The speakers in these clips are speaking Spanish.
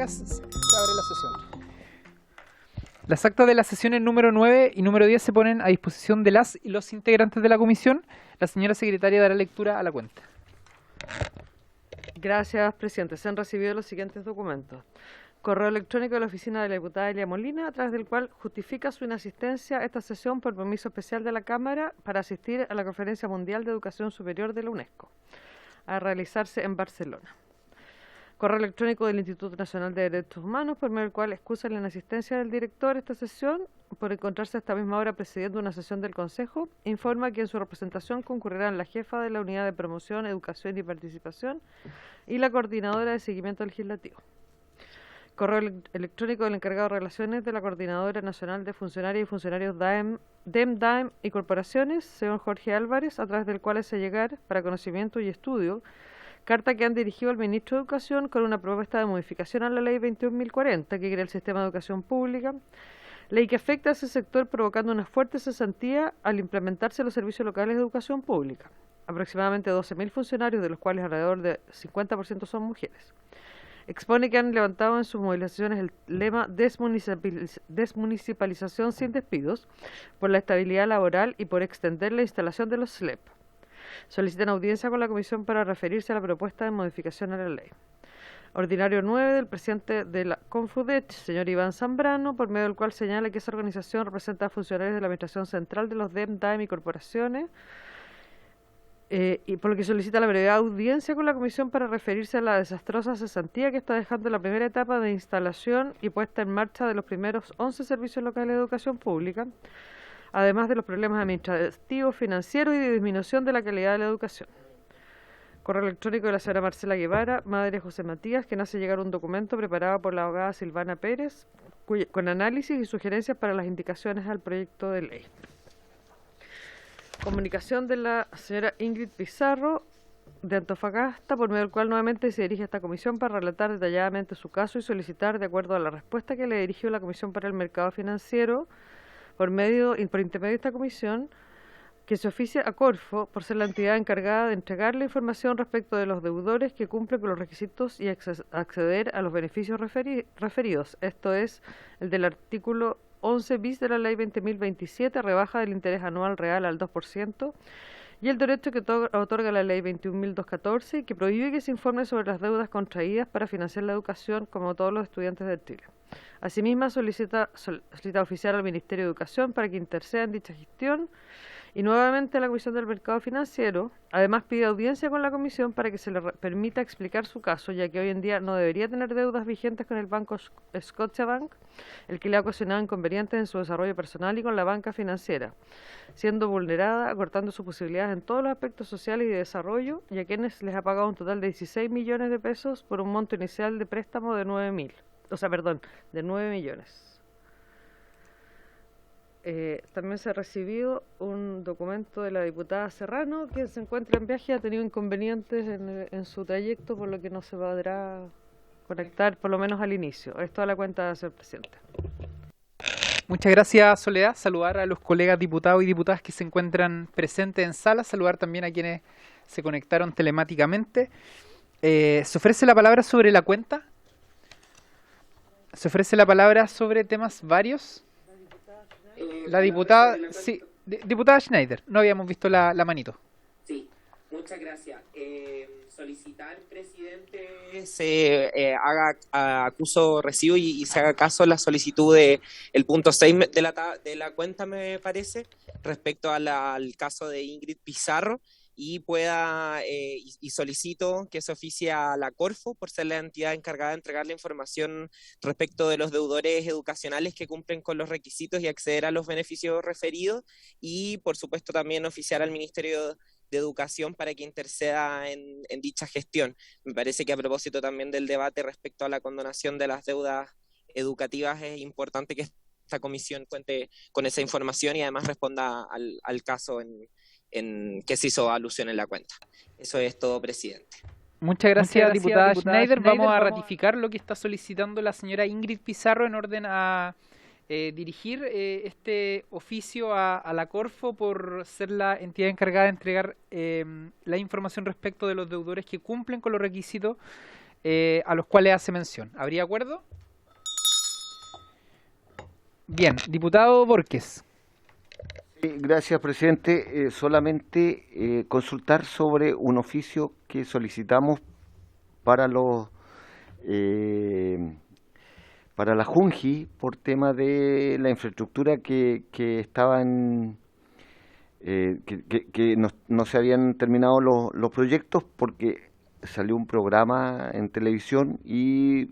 Se abre la sesión. Las actas de las sesiones número 9 y número 10 se ponen a disposición de las y los integrantes de la comisión. La señora secretaria dará lectura a la cuenta. Gracias, presidente. Se han recibido los siguientes documentos. Correo electrónico de la oficina de la diputada Elia Molina, a través del cual justifica su inasistencia a esta sesión por permiso especial de la Cámara para asistir a la Conferencia Mundial de Educación Superior de la UNESCO, a realizarse en Barcelona. Correo electrónico del Instituto Nacional de Derechos Humanos, por medio del cual excusa la inasistencia del director a esta sesión por encontrarse a esta misma hora presidiendo una sesión del Consejo. Informa que en su representación concurrirán la jefa de la Unidad de Promoción, Educación y Participación y la coordinadora de seguimiento legislativo. Correo electrónico del encargado de relaciones de la Coordinadora Nacional de Funcionarias y Funcionarios DAEM y Corporaciones, señor Jorge Álvarez, a través del cual hace llegar, para conocimiento y estudio, carta que han dirigido al Ministro de Educación con una propuesta de modificación a la Ley 21.040, que crea el sistema de educación pública, ley que afecta a ese sector provocando una fuerte cesantía al implementarse los servicios locales de educación pública. Aproximadamente 12.000 funcionarios, de los cuales alrededor de 50% son mujeres. Expone que han levantado en sus movilizaciones el lema desmunicipalización sin despidos, por la estabilidad laboral y por extender la instalación de los SLEP. Solicitan audiencia con la Comisión para referirse a la propuesta de modificación a la ley. Ordinario 9 del presidente de la CONFUDECH, señor Iván Zambrano, por medio del cual señala que esa organización representa a funcionarios de la Administración Central de los DAEM y corporaciones, y por lo que solicita la breve audiencia con la Comisión para referirse a la desastrosa cesantía que está dejando la primera etapa de instalación y puesta en marcha de los primeros 11 servicios locales de educación pública, además de los problemas administrativos, financieros y de disminución de la calidad de la educación. Correo electrónico de la señora Marcela Guevara, madre de José Matías, que hace llegar un documento preparado por la abogada Silvana Pérez, con análisis y sugerencias para las indicaciones al proyecto de ley. Comunicación de la señora Ingrid Pizarro, de Antofagasta, por medio del cual nuevamente se dirige a esta comisión para relatar detalladamente su caso y solicitar, de acuerdo a la respuesta que le dirigió la Comisión para el Mercado Financiero, por intermedio de esta comisión, que se oficie a Corfo por ser la entidad encargada de entregar la información respecto de los deudores que cumplen con los requisitos y acceder a los beneficios referidos. Esto es el del artículo 11 bis de la Ley 20.027, rebaja del interés anual real al 2%, y el derecho que otorga la Ley 21.214, que prohíbe que se informe sobre las deudas contraídas para financiar la educación como todos los estudiantes de Chile. Asimismo, solicita oficiar al Ministerio de Educación para que interceda en dicha gestión, y nuevamente a la Comisión del Mercado Financiero. Además, pide audiencia con la Comisión para que se le permita explicar su caso, ya que hoy en día no debería tener deudas vigentes con el banco Scotiabank, el que le ha ocasionado inconvenientes en su desarrollo personal y con la banca financiera, siendo vulnerada, acortando sus posibilidades en todos los aspectos sociales y de desarrollo, y a quienes les ha pagado un total de 16 millones de pesos por un monto inicial de préstamo de 9 millones. También se ha recibido un documento de la diputada Serrano, que se encuentra en viaje y ha tenido inconvenientes en su trayecto, por lo que no se podrá conectar, por lo menos al inicio. Es toda la cuenta, señor presidente. Muchas gracias, Soledad. Saludar a los colegas diputados y diputadas que se encuentran presentes en sala. Saludar también a quienes se conectaron telemáticamente. ¿Se ofrece la palabra sobre la cuenta? ¿Se ofrece la palabra sobre temas varios? La diputada, sí, diputada Schneider, no habíamos visto la manito. Sí, muchas gracias. Solicitar, presidente, se haga acuso recibo y se haga caso a la solicitud del punto 6 de la cuenta, me parece, respecto al caso de Ingrid Pizarro, y y solicito que se oficie a la Corfo por ser la entidad encargada de entregar la información respecto de los deudores educacionales que cumplen con los requisitos y acceder a los beneficios referidos, y por supuesto también oficiar al Ministerio de Educación para que interceda en dicha gestión. Me parece que a propósito también del debate respecto a la condonación de las deudas educativas, es importante que esta comisión cuente con esa información y además responda al caso en que se hizo alusión en la cuenta. Eso es todo, presidente. Muchas gracias, diputada Schneider. Vamos a ratificar lo que está solicitando la señora Ingrid Pizarro en orden a dirigir este oficio a la Corfo por ser la entidad encargada de entregar la información respecto de los deudores que cumplen con los requisitos a los cuales hace mención. ¿Habría acuerdo? Bien, diputado Borges. Sí, gracias, presidente. Solamente consultar sobre un oficio que solicitamos para los para la Junji por tema de la infraestructura que estaban que no se habían terminado los proyectos, porque salió un programa en televisión y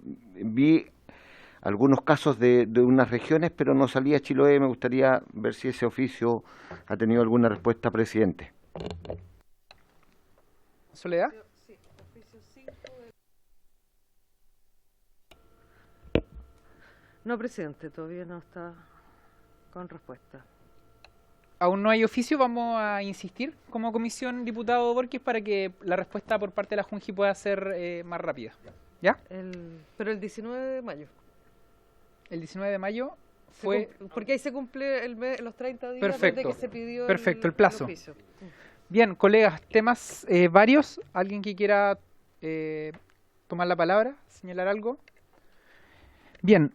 vi algunos casos de unas regiones, pero no salía Chiloé. Me gustaría ver si ese oficio ha tenido alguna respuesta, presidente. ¿Soledad? Sí, oficio 5 No, presidente, todavía no está con respuesta. Aún no hay oficio, vamos a insistir como comisión, diputado Borges, para que la respuesta por parte de la Junji pueda ser más rápida. ¿Ya? Pero el 19 de mayo. El 19 de mayo fue... Porque ahí se cumple los 30 días Perfecto. desde que se pidió Perfecto, el plazo. oficio. Bien, colegas, temas varios. ¿Alguien que quiera tomar la palabra, señalar algo? Bien,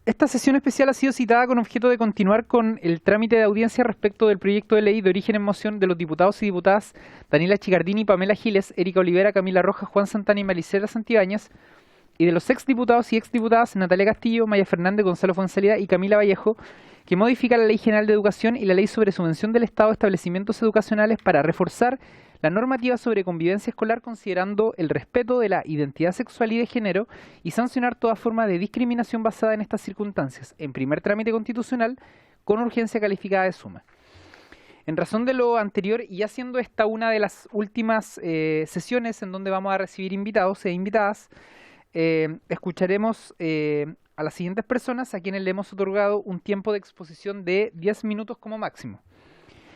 esta sesión especial ha sido citada con objeto de continuar con el trámite de audiencia respecto del proyecto de ley de origen en moción de los diputados y diputadas Daniela Chicardini, Pamela Giles, Erika Olivera, Camila Rojas, Juan Santana y Malicela Santibáñez, y de los exdiputados y exdiputadas Natalia Castillo, Maya Fernández, Gonzalo Fonsalida y Camila Vallejo, que modifica la Ley General de Educación y la Ley sobre Subvención del Estado a establecimientos educacionales para reforzar la normativa sobre convivencia escolar, considerando el respeto de la identidad sexual y de género, y sancionar toda forma de discriminación basada en estas circunstancias, en primer trámite constitucional, con urgencia calificada de suma. En razón de lo anterior, y ya siendo esta una de las últimas sesiones en donde vamos a recibir invitados e invitadas, escucharemos a las siguientes personas a quienes le hemos otorgado un tiempo de exposición de 10 minutos como máximo.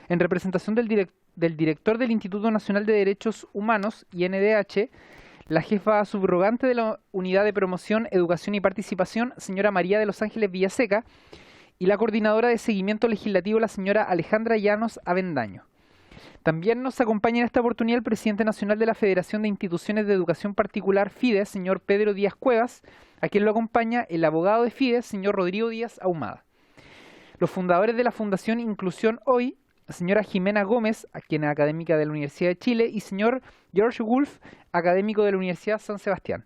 En representación del director del Instituto Nacional de Derechos Humanos, INDH, la jefa subrogante de la Unidad de Promoción, Educación y Participación, señora María de los Ángeles Villaseca, y la coordinadora de seguimiento legislativo, la señora Alejandra Llanos Avendaño. También nos acompaña en esta oportunidad el presidente nacional de la Federación de Instituciones de Educación Particular, FIDE, señor Pedro Díaz Cuevas, a quien lo acompaña el abogado de FIDE, señor Rodrigo Díaz Ahumada. Los fundadores de la Fundación Inclusión Hoy, la señora Jimena Gómez, a quien es académica de la Universidad de Chile, y señor George Wolf, académico de la Universidad San Sebastián.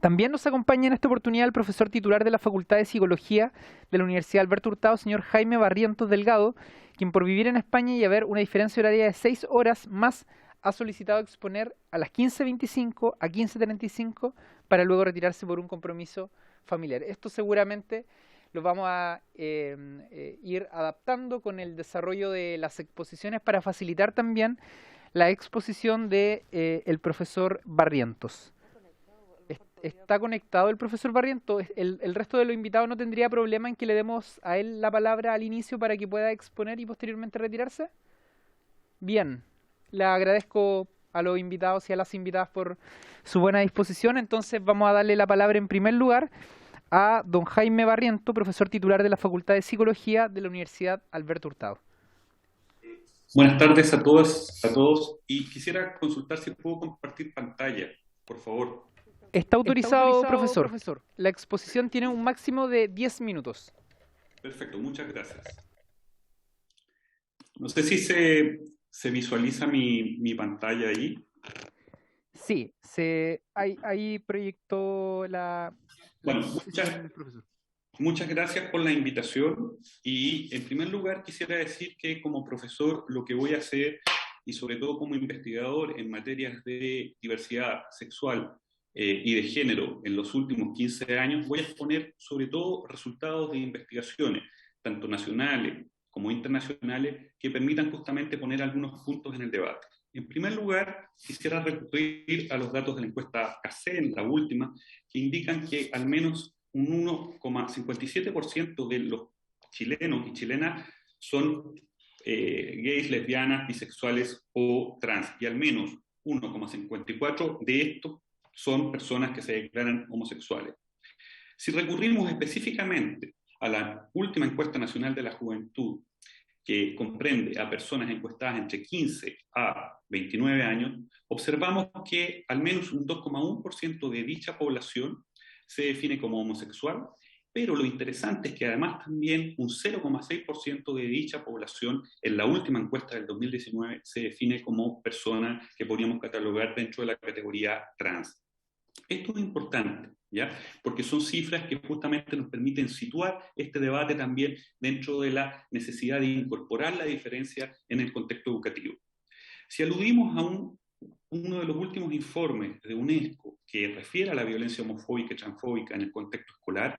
También nos acompaña en esta oportunidad el profesor titular de la Facultad de Psicología de la Universidad Alberto Hurtado, señor Jaime Barrientos Delgado, quien por vivir en España y haber una diferencia horaria de 6 horas más, ha solicitado exponer a las 15:25 a 15:35 para luego retirarse por un compromiso familiar. Esto seguramente lo vamos a ir adaptando con el desarrollo de las exposiciones para facilitar también la exposición de el profesor Barrientos. ¿Está conectado el profesor Barrientos? ¿El resto de los invitados no tendría problema en que le demos a él la palabra al inicio para que pueda exponer y posteriormente retirarse? Bien, le agradezco a los invitados y a las invitadas por su buena disposición. Entonces vamos a darle la palabra en primer lugar a don Jaime Barrientos, profesor titular de la Facultad de Psicología de la Universidad Alberto Hurtado. Buenas tardes a todas, a todos, y quisiera consultar si puedo compartir pantalla, por favor. Está autorizado, profesor. La exposición tiene un máximo de 10 minutos. Perfecto, muchas gracias. No sé si se visualiza mi pantalla ahí. Sí, ahí proyectó la Bueno, exposición del profesor. Muchas gracias por la invitación, y en primer lugar quisiera decir que como profesor lo que voy a hacer, y sobre todo como investigador en materias de diversidad sexual y de género en los últimos 15 años, voy a exponer sobre todo resultados de investigaciones, tanto nacionales como internacionales, que permitan justamente poner algunos puntos en el debate. En primer lugar, quisiera recurrir a los datos de la encuesta CACEN, la última, que indican que al menos un 1,57% de los chilenos y chilenas son gays, lesbianas, bisexuales o trans, y al menos 1,54% de estos son personas que se declaran homosexuales. Si recurrimos específicamente a la última encuesta nacional de la juventud, que comprende a personas encuestadas entre 15 a 29 años, observamos que al menos un 2,1% de dicha población se define como homosexual, pero lo interesante es que además también un 0,6% de dicha población en la última encuesta del 2019 se define como persona que podríamos catalogar dentro de la categoría trans. Esto es importante, ¿ya? Porque son cifras que justamente nos permiten situar este debate también dentro de la necesidad de incorporar la diferencia en el contexto educativo. Si aludimos a uno de los últimos informes de UNESCO que refiere a la violencia homofóbica y transfóbica en el contexto escolar,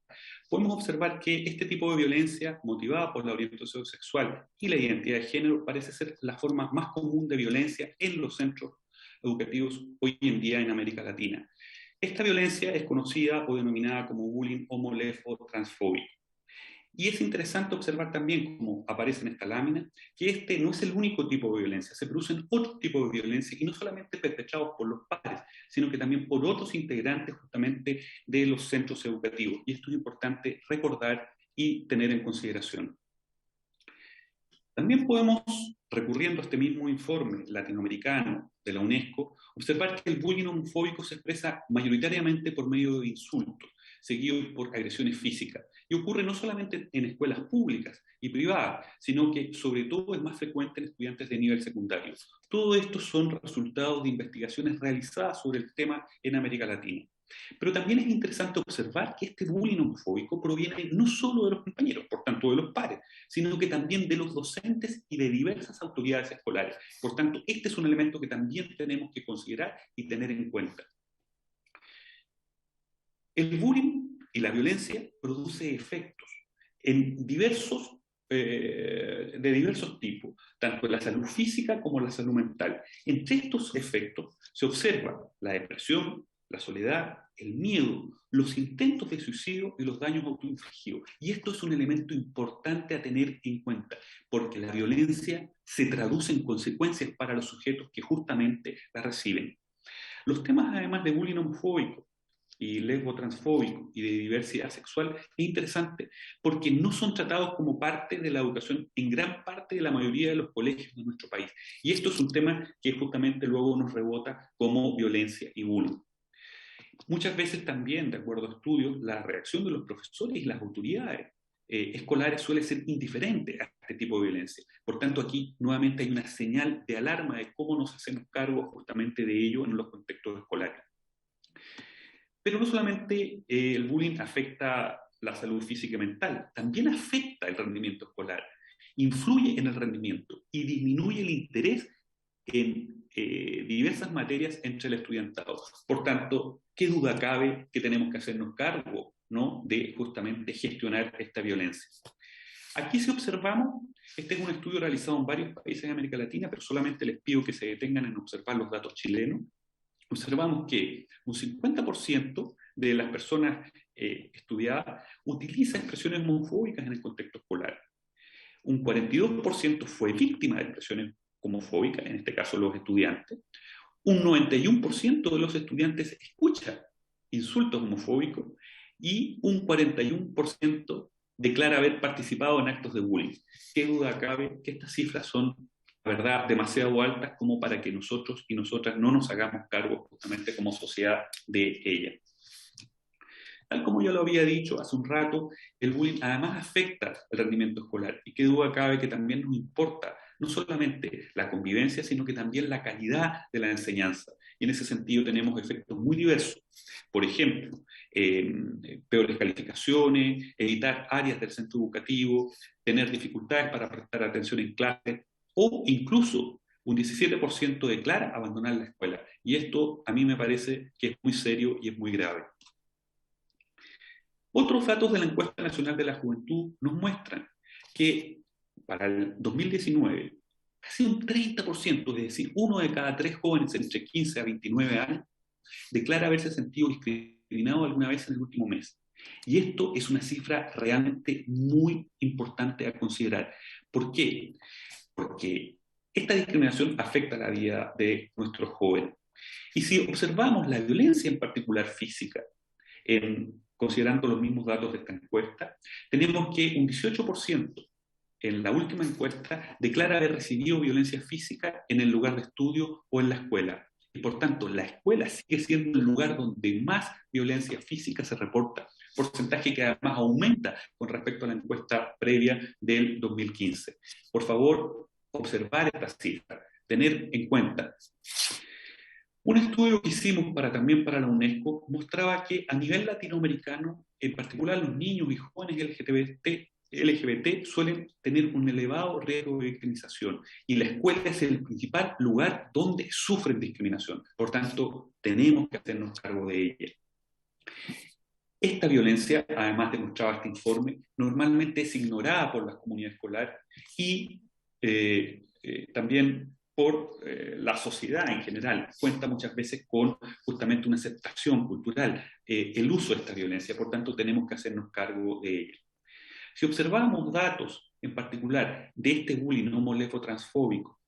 podemos observar que este tipo de violencia motivada por la orientación sexual y la identidad de género parece ser la forma más común de violencia en los centros educativos hoy en día en América Latina. Esta violencia es conocida o denominada como bullying homo, lesbo o transfóbico. Y es interesante observar también, como aparece en esta lámina, que este no es el único tipo de violencia, se producen otros tipos de violencia y no solamente perpetrados por los padres, sino que también por otros integrantes justamente de los centros educativos. Y esto es importante recordar y tener en consideración. También podemos, recurriendo a este mismo informe latinoamericano de la UNESCO, observar que el bullying homofóbico se expresa mayoritariamente por medio de insultos, seguidos por agresiones físicas. Y ocurre no solamente en escuelas públicas y privadas, sino que sobre todo es más frecuente en estudiantes de nivel secundario. Todo esto son resultados de investigaciones realizadas sobre el tema en América Latina. Pero también es interesante observar que este bullying homofóbico proviene no solo de los compañeros, por tanto de los pares, sino que también de los docentes y de diversas autoridades escolares. Por tanto, este es un elemento que también tenemos que considerar y tener en cuenta. El bullying y la violencia produce efectos en de diversos tipos, tanto en la salud física como en la salud mental. Entre estos efectos se observa la depresión, la soledad, el miedo, los intentos de suicidio y los daños autoinfligidos. Y esto es un elemento importante a tener en cuenta, porque la violencia se traduce en consecuencias para los sujetos que justamente la reciben. Los temas, además de bullying homofóbico y lesbo-transfóbico y de diversidad sexual, es interesante porque no son tratados como parte de la educación en gran parte de la mayoría de los colegios de nuestro país. Y esto es un tema que justamente luego nos rebota como violencia y bullying. Muchas veces también, de acuerdo a estudios, la reacción de los profesores y las autoridades escolares suele ser indiferente a este tipo de violencia. Por tanto, aquí nuevamente hay una señal de alarma de cómo nos hacemos cargo justamente de ello en los contextos escolares. Pero no solamente el bullying afecta la salud física y mental, también afecta el rendimiento escolar, influye en el rendimiento y disminuye el interés en diversas materias entre el estudiantado. Por tanto, ¿qué duda cabe que tenemos que hacernos cargo, ¿no?, de justamente gestionar esta violencia? Aquí si observamos, este es un estudio realizado en varios países de América Latina, pero solamente les pido que se detengan en observar los datos chilenos. Observamos que un 50% de las personas estudiadas utiliza expresiones homofóbicas en el contexto escolar. Un 42% fue víctima de expresiones homofóbicas, en este caso los estudiantes. Un 91% de los estudiantes escucha insultos homofóbicos y un 41% declara haber participado en actos de bullying. ¿Qué duda cabe que estas cifras son, la verdad, demasiado altas como para que nosotros y nosotras no nos hagamos cargo justamente como sociedad de ellas? Tal como ya lo había dicho hace un rato, el bullying además afecta el rendimiento escolar. Y qué duda cabe que también nos importa no solamente la convivencia, sino que también la calidad de la enseñanza. Y en ese sentido tenemos efectos muy diversos. Por ejemplo, peores calificaciones, evitar áreas del centro educativo, tener dificultades para prestar atención en clase, o incluso un 17% declara abandonar la escuela. Y esto a mí me parece que es muy serio y es muy grave. Otros datos de la Encuesta Nacional de la Juventud nos muestran que para el 2019, casi un 30%, es decir, 1 de cada 3 jóvenes entre 15 a 29 años, declara haberse sentido discriminado alguna vez en el último mes. Y esto es una cifra realmente muy importante a considerar. ¿Por qué? Porque esta discriminación afecta la vida de nuestros jóvenes. Y si observamos la violencia en particular física, en considerando los mismos datos de esta encuesta, tenemos que un 18% en la última encuesta declara haber recibido violencia física en el lugar de estudio o en la escuela. Y por tanto, la escuela sigue siendo el lugar donde más violencia física se reporta, porcentaje que además aumenta con respecto a la encuesta previa del 2015. Por favor, observar esta cifra, tener en cuenta. Un estudio que hicimos también para la UNESCO mostraba que a nivel latinoamericano, en particular los niños y jóvenes LGBT suelen tener un elevado riesgo de victimización y la escuela es el principal lugar donde sufren discriminación. Por tanto, tenemos que hacernos cargo de ella. Esta violencia, además demostraba este informe, normalmente es ignorada por la comunidad escolar y también por la sociedad en general. Cuenta muchas veces con justamente una aceptación cultural, el uso de esta violencia, por tanto tenemos que hacernos cargo de ella. Si observamos datos, en particular, de este bullying homo-lesbo-transfóbico,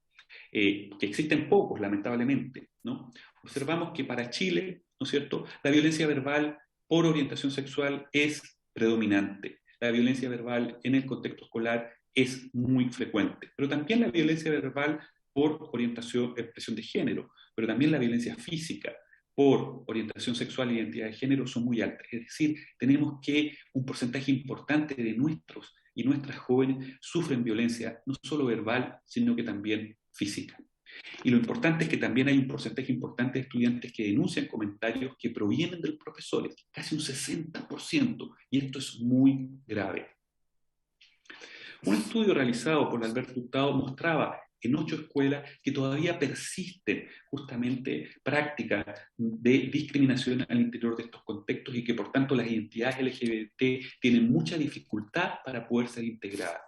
que existen pocos, lamentablemente, ¿no? Observamos que para Chile, ¿no es cierto?, la violencia verbal por orientación sexual es predominante. La violencia verbal en el contexto escolar es muy frecuente, pero también la violencia verbal por orientación, expresión de género, pero también la violencia física por orientación sexual e identidad de género son muy altas. Es decir, tenemos que un porcentaje importante de nuestros y nuestras jóvenes sufren violencia, no solo verbal, sino que también física. Y lo importante es que también hay un porcentaje importante de estudiantes que denuncian comentarios que provienen de los profesores, casi un 60%, y esto es muy grave. Un estudio realizado por Alberto Hurtado mostraba en 8 escuelas que todavía persisten justamente prácticas de discriminación al interior de estos contextos y que por tanto las identidades LGBT tienen mucha dificultad para poder ser integradas.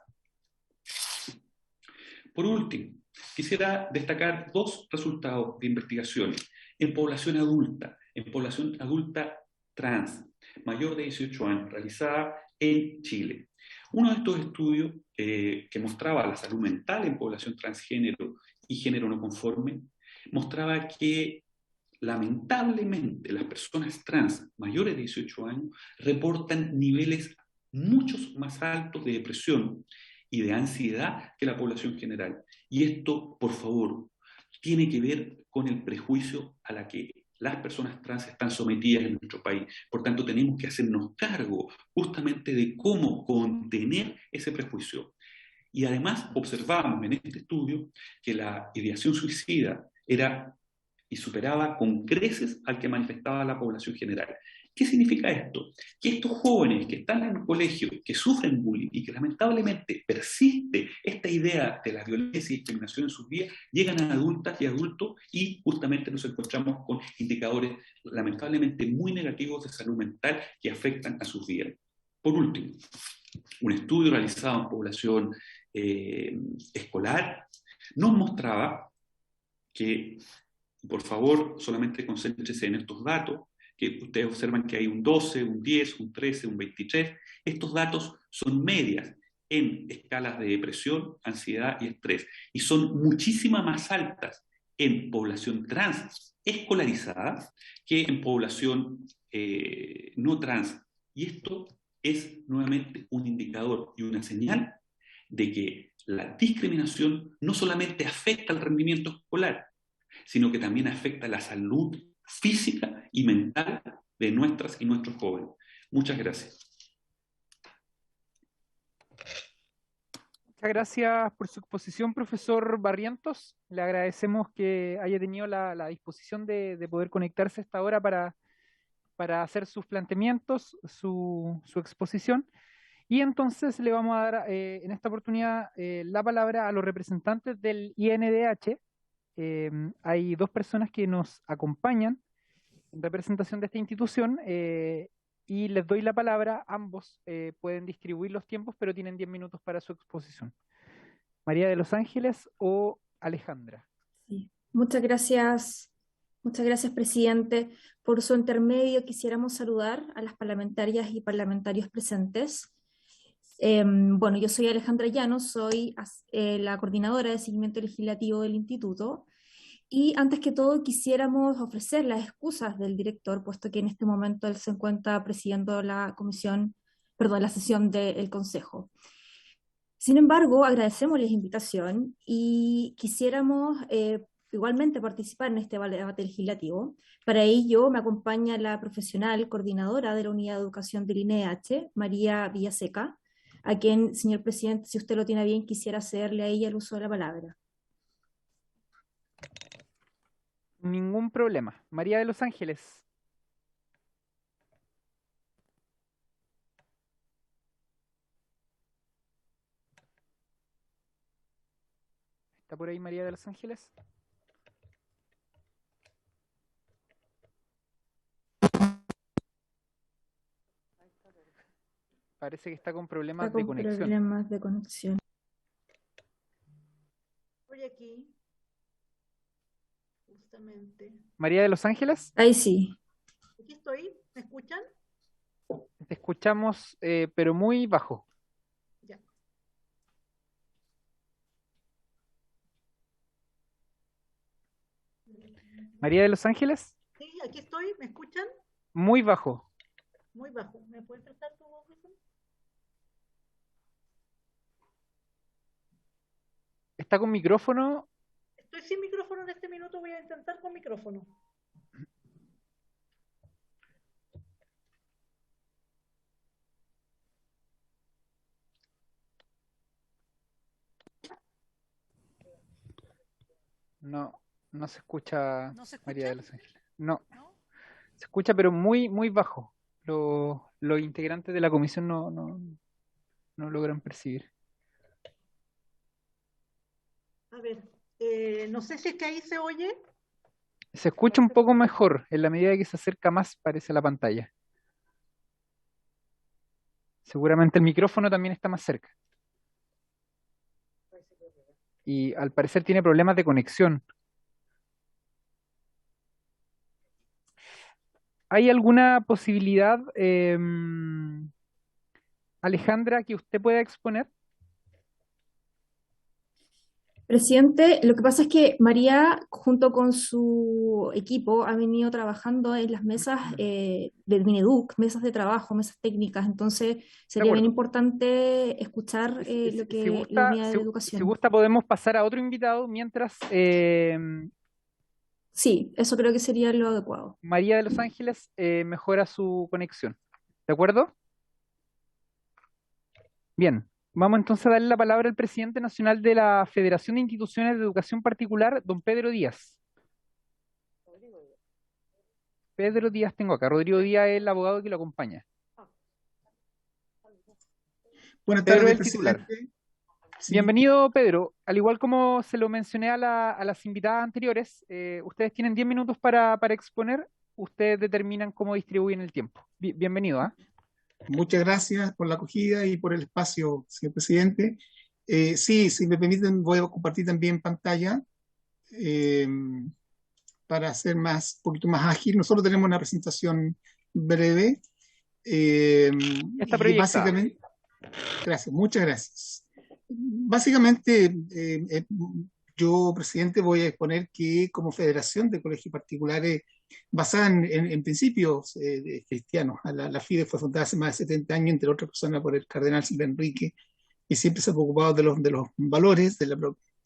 Por último, quisiera destacar 2 resultados de investigaciones en población adulta trans, mayor de 18 años, realizada en Chile. Uno de estos estudios que mostraba la salud mental en población transgénero y género no conforme, mostraba que lamentablemente las personas trans mayores de 18 años reportan niveles muchos más altos de depresión y de ansiedad que la población general. Y esto, por favor, tiene que ver con el prejuicio a la que las personas trans están sometidas en nuestro país. Por tanto, tenemos que hacernos cargo justamente de cómo contener ese prejuicio. Y además observamos en este estudio que la ideación suicida era y superaba con creces al que manifestaba la población general. ¿Qué significa esto? Que estos jóvenes que están en el colegio, que sufren bullying y que lamentablemente persiste esta idea de la violencia y discriminación en sus vidas, llegan a adultas y adultos y justamente nos encontramos con indicadores lamentablemente muy negativos de salud mental que afectan a sus vidas. Por último, un estudio realizado en población escolar nos mostraba que, por favor, solamente concéntrese en estos datos, que ustedes observan que hay un 12, un 10, un 13, un 23. Estos datos son medias en escalas de depresión, ansiedad y estrés, y son muchísimas más altas en población trans escolarizada que en población no trans. Y esto es nuevamente un indicador y una señal de que la discriminación no solamente afecta al rendimiento escolar, sino que también afecta la salud física y mental de nuestras y nuestros jóvenes. Muchas gracias. Muchas gracias por su exposición, profesor Barrientos. Le agradecemos que haya tenido la disposición de poder conectarse a esta hora para hacer sus planteamientos, su exposición. Y entonces le vamos a dar en esta oportunidad la palabra a los representantes del INDH. Hay 2 personas que nos acompañan en representación de esta institución y les doy la palabra. Ambos pueden distribuir los tiempos, pero tienen 10 minutos para su exposición. María de los Ángeles o Alejandra. Sí. Muchas gracias, presidente. Por su intermedio quisiéramos saludar a las parlamentarias y parlamentarios presentes. Bueno, yo soy Alejandra Llanos, soy la coordinadora de seguimiento legislativo del instituto Y antes que todo quisiéramos ofrecer las excusas del director, puesto que en este momento él se encuentra presidiendo la comisión, perdón, la sesión del Consejo. Sin embargo, agradecemos la invitación y quisiéramos igualmente participar en este debate legislativo. Para ello me acompaña la profesional coordinadora de la Unidad de Educación del INEH, María Villaseca, a quien, señor presidente, si usted lo tiene bien, quisiera cederle a ella el uso de la palabra. Ningún problema. María de los Ángeles. ¿Está por ahí María de los Ángeles? Parece que está con problemas Está de con conexión. problemas de conexión. Estoy aquí, justamente. María de los Ángeles, Ahí sí. Aquí estoy, ¿me escuchan? te escuchamos, pero muy bajo. Ya. María de los Ángeles, Sí, aquí estoy, ¿me escuchan? muy bajo. Muy bajo. ¿Me puedes prestar tu voz? Está con micrófono. Estoy sin micrófono en este minuto, voy a intentar con micrófono. No, no se escucha ¿No se María de escucha? los Ángeles. No, ¿No? se escucha pero muy, muy bajo. Los integrantes de la comisión no logran percibir. A ver, no sé si es que ahí se oye. Se escucha un poco mejor en la medida que se acerca más, parece, a la pantalla. Seguramente el micrófono también está más cerca. Y al parecer tiene problemas de conexión. ¿Hay alguna posibilidad, Alejandra, que usted pueda exponer? Presidente, lo que pasa es que María, junto con su equipo, ha venido trabajando en las mesas del Mineduc, mesas de trabajo, mesas técnicas, entonces De sería bien acuerdo. importante escuchar lo Si que la gusta, unidad de si educación. gusta, podemos pasar a otro invitado mientras Sí, eso creo que sería lo adecuado. María de los Ángeles mejora su conexión. ¿De acuerdo? Bien, vamos entonces a darle la palabra al presidente nacional de la Federación de Instituciones de Educación Particular, don Pedro Díaz. Pedro Díaz tengo acá. Rodrigo Díaz es el abogado que lo acompaña. Buenas Pedro tardes, es el titular. presidente. Sí, Bienvenido, Pedro. Al igual como se lo mencioné a las invitadas anteriores, ustedes tienen 10 minutos para exponer. Ustedes determinan cómo distribuyen el tiempo. Bienvenido, ¿ah? muchas gracias por la acogida y por el espacio, señor presidente. Sí, si me permiten, voy a compartir también pantalla eh, para hacer un poquito más ágil. Nosotros tenemos una presentación breve Ya está y proyectada. básicamente, gracias, muchas gracias. Básicamente, yo, presidente, voy a exponer que como Federación de Colegios Particulares, basada en principios cristianos, la FIDE fue fundada hace más de 70 años, entre otras personas por el cardenal Silva Enrique, y siempre se ha preocupado de los valores, de la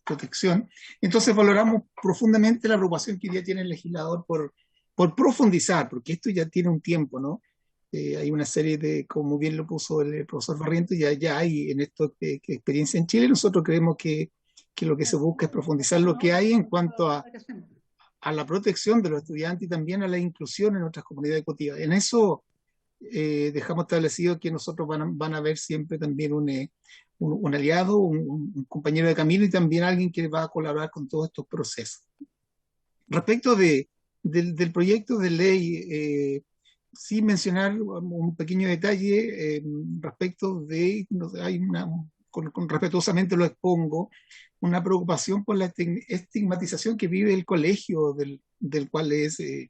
protección. Entonces valoramos profundamente la preocupación que hoy día tiene el legislador por profundizar, porque esto ya tiene un tiempo, ¿no? Hay una serie de, como bien lo puso el profesor Barrientos, ya hay en esto que experiencia en Chile. Nosotros creemos que lo que se busca es profundizar lo que hay en cuanto a la protección de los estudiantes y también a la inclusión en nuestras comunidades educativas. En eso dejamos establecido que nosotros van a ver siempre también un aliado, un compañero de camino y también alguien que va a colaborar con todos estos procesos. Respecto del proyecto de ley, sí mencionar un pequeño detalle respecto de, hay respetuosamente lo expongo, una preocupación por la estigmatización que vive el colegio del cual es el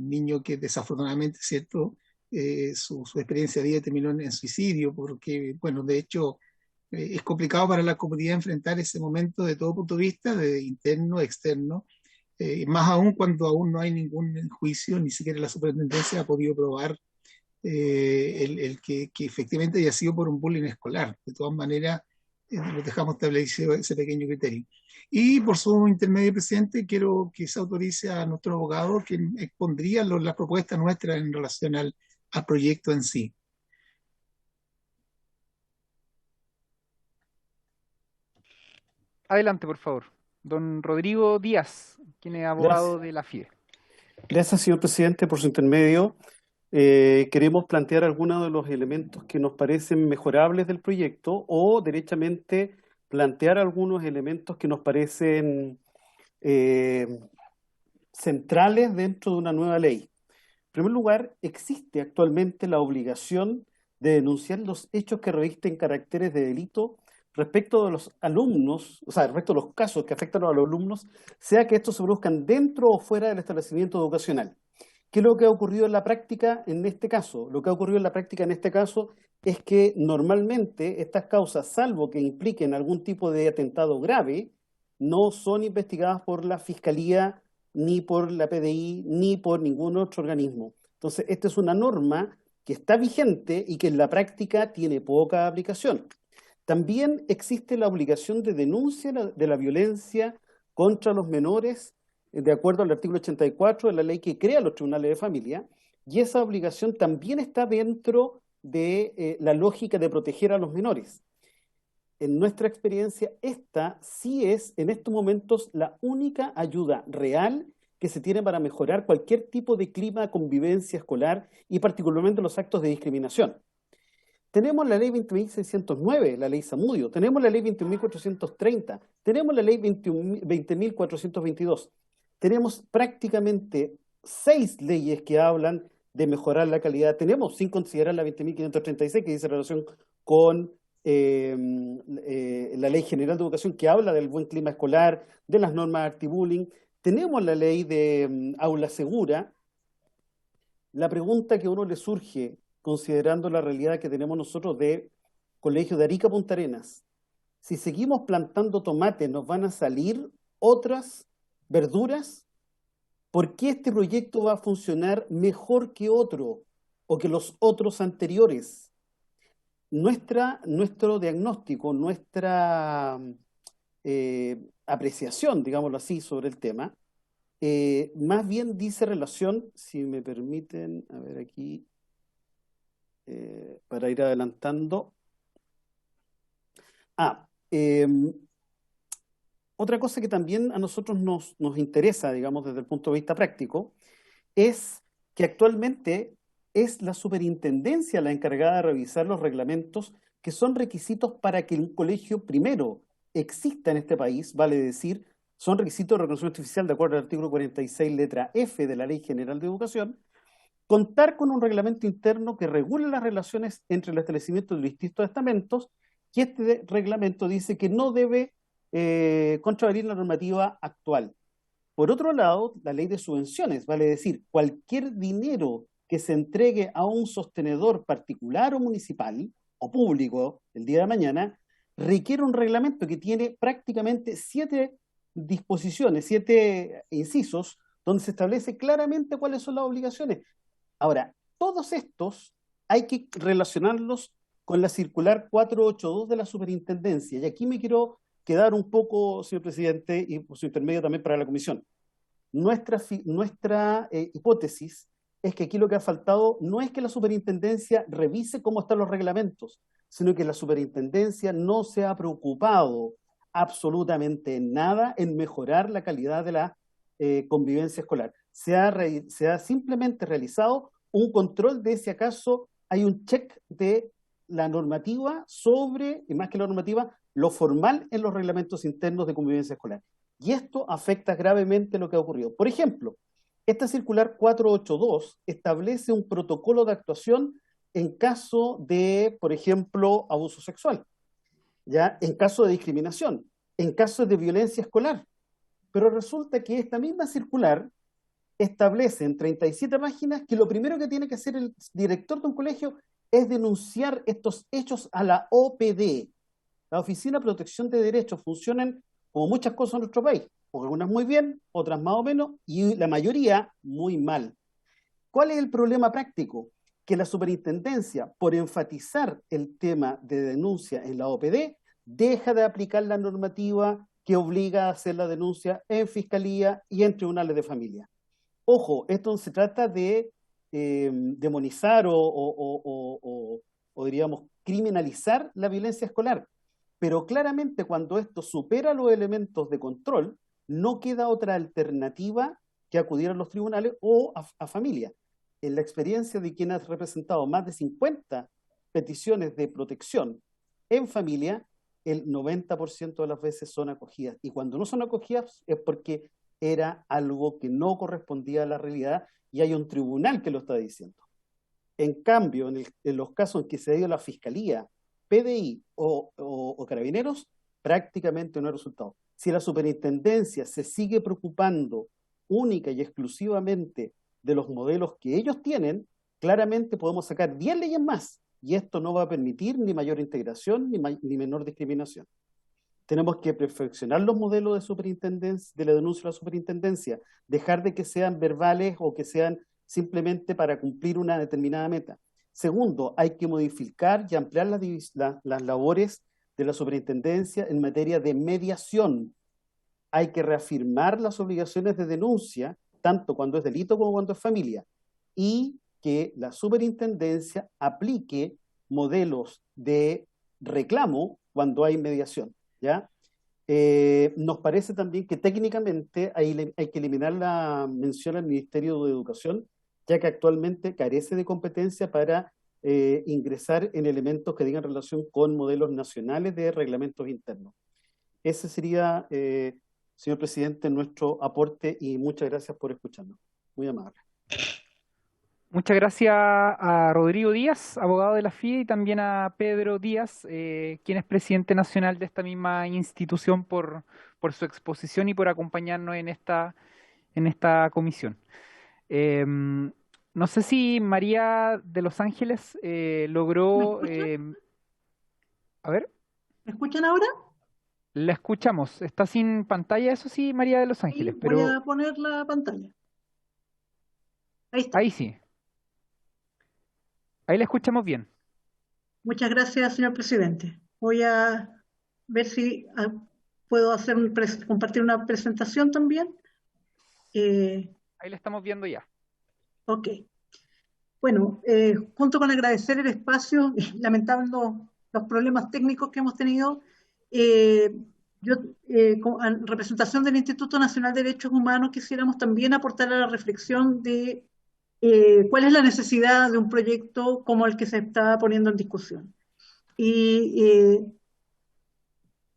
niño que desafortunadamente, ¿cierto? Su experiencia de vida terminó en suicidio, porque, bueno, de hecho, es complicado para la comunidad enfrentar ese momento de todo punto de vista, de interno, externo, más aún cuando aún no hay ningún juicio, ni siquiera la superintendencia ha podido probar el que efectivamente haya sido por un bullying escolar. De todas maneras, lo dejamos establecido ese pequeño criterio. Y por su intermedio, presidente, quiero que se autorice a nuestro abogado que expondría las propuestas nuestras en relación al proyecto en sí. Adelante, por favor. Don Rodrigo Díaz, quien es abogado de la FIDE. Gracias, señor presidente, por su intermedio. Queremos plantear algunos de los elementos que nos parecen mejorables del proyecto o, derechamente, plantear algunos elementos que nos parecen centrales dentro de una nueva ley. En primer lugar, existe actualmente la obligación de denunciar los hechos que revisten caracteres de delito respecto de los alumnos, o sea, respecto de los casos que afectan a los alumnos, sea que estos se produzcan dentro o fuera del establecimiento educacional. ¿Qué es lo que ha ocurrido en la práctica en este caso? Lo que ha ocurrido en la práctica en este caso es que normalmente estas causas, salvo que impliquen algún tipo de atentado grave, no son investigadas por la Fiscalía, ni por la PDI, ni por ningún otro organismo. Entonces, esta es una norma que está vigente y que en la práctica tiene poca aplicación. También existe la obligación de denuncia de la violencia contra los menores, de acuerdo al artículo 84 de la ley que crea los tribunales de familia, y esa obligación también está dentro de la lógica de proteger a los menores. En nuestra experiencia, esta sí es, en estos momentos, la única ayuda real que se tiene para mejorar cualquier tipo de clima de convivencia escolar y particularmente los actos de discriminación. Tenemos la ley 20.609, la ley Zamudio, tenemos la ley 21.430, tenemos la ley 20.422. Tenemos prácticamente 6 leyes que hablan de mejorar la calidad. Tenemos, sin considerar la 20.536, que dice relación con la Ley General de Educación, que habla del buen clima escolar, de las normas anti-bullying. Tenemos la ley de aula segura. La pregunta que a uno le surge, considerando la realidad que tenemos nosotros de Colegio de Arica Punta Arenas, si seguimos plantando tomates, ¿nos van a salir otras verduras? ¿Por qué este proyecto va a funcionar mejor que otro o que los otros anteriores? Nuestro diagnóstico, nuestra apreciación, digámoslo así, sobre el tema, más bien dice relación, si me permiten, a ver aquí, para ir adelantando. Otra cosa que también a nosotros nos interesa, digamos, desde el punto de vista práctico, es que actualmente es la superintendencia la encargada de revisar los reglamentos que son requisitos para que un colegio primero exista en este país, vale decir, son requisitos de reconocimiento oficial de acuerdo al artículo 46, letra F de la Ley General de Educación, contar con un reglamento interno que regule las relaciones entre el establecimiento de los distintos estamentos, y este reglamento dice que no debe contravenir la normativa actual. Por otro lado, la ley de subvenciones, vale decir, cualquier dinero que se entregue a un sostenedor particular o municipal o público el día de mañana, requiere un reglamento que tiene prácticamente 7 disposiciones, 7 incisos, donde se establece claramente cuáles son las obligaciones. Ahora, todos estos hay que relacionarlos con la circular 482 de la superintendencia, y aquí me quiero quedar un poco, señor presidente, y por su intermedio también para la comisión. Nuestra hipótesis es que aquí lo que ha faltado no es que la superintendencia revise cómo están los reglamentos, sino que la superintendencia no se ha preocupado absolutamente en nada en mejorar la calidad de la convivencia escolar. Se ha simplemente realizado un control de si acaso hay un check de la normativa sobre, y más que la normativa, lo formal en los reglamentos internos de convivencia escolar. Y esto afecta gravemente lo que ha ocurrido. Por ejemplo, esta circular 482 establece un protocolo de actuación en caso de, por ejemplo, abuso sexual, ¿ya? En caso de discriminación, en caso de violencia escolar. Pero resulta que esta misma circular establece en 37 páginas que lo primero que tiene que hacer el director de un colegio es denunciar estos hechos a la OPD. Las oficinas de protección de derechos funcionan como muchas cosas en nuestro país, algunas muy bien, otras más o menos, y la mayoría muy mal. ¿Cuál es el problema práctico? Que la superintendencia, por enfatizar el tema de denuncia en la OPD, deja de aplicar la normativa que obliga a hacer la denuncia en fiscalía y en tribunales de familia. Ojo, esto no se trata de demonizar o diríamos criminalizar la violencia escolar, pero claramente cuando esto supera los elementos de control, no queda otra alternativa que acudir a los tribunales o a familia. En la experiencia de quien ha representado más de 50 peticiones de protección en familia, el 90% de las veces son acogidas. Y cuando no son acogidas es porque era algo que no correspondía a la realidad y hay un tribunal que lo está diciendo. En cambio, en los casos en que se ha ido a la Fiscalía, PDI o Carabineros, prácticamente no hay resultado. Si la superintendencia se sigue preocupando única y exclusivamente de los modelos que ellos tienen, claramente podemos sacar 10 leyes más y esto no va a permitir ni mayor integración ni menor discriminación. Tenemos que perfeccionar los modelos de superintendencia, de la denuncia a la superintendencia, dejar de que sean verbales o que sean simplemente para cumplir una determinada meta. Segundo, hay que modificar y ampliar las labores de la superintendencia en materia de mediación. Hay que reafirmar las obligaciones de denuncia, tanto cuando es delito como cuando es familia, y que la superintendencia aplique modelos de reclamo cuando hay mediación, ¿ya? Nos parece también que técnicamente hay que eliminar la mención al Ministerio de Educación, ya que actualmente carece de competencia para ingresar en elementos que digan relación con modelos nacionales de reglamentos internos. Ese sería, señor presidente, nuestro aporte y muchas gracias por escucharnos. Muy amable. Muchas gracias a Rodrigo Díaz, abogado de la FIDE, y también a Pedro Díaz, quien es presidente nacional de esta misma institución, por su exposición y por acompañarnos en esta comisión. No sé si María de Los Ángeles logró... a ver. ¿Me escuchan ahora? La escuchamos. Está sin pantalla, eso sí, María de Los Ángeles. Sí, pero voy a poner la pantalla. Ahí está. Ahí sí. Ahí la escuchamos bien. Muchas gracias, señor presidente. Voy a ver si puedo compartir una presentación también. Ahí la estamos viendo ya. Ok. Bueno, junto con agradecer el espacio, lamentando los problemas técnicos que hemos tenido, yo, en representación del Instituto Nacional de Derechos Humanos, quisiéramos también aportar a la reflexión de cuál es la necesidad de un proyecto como el que se está poniendo en discusión. Y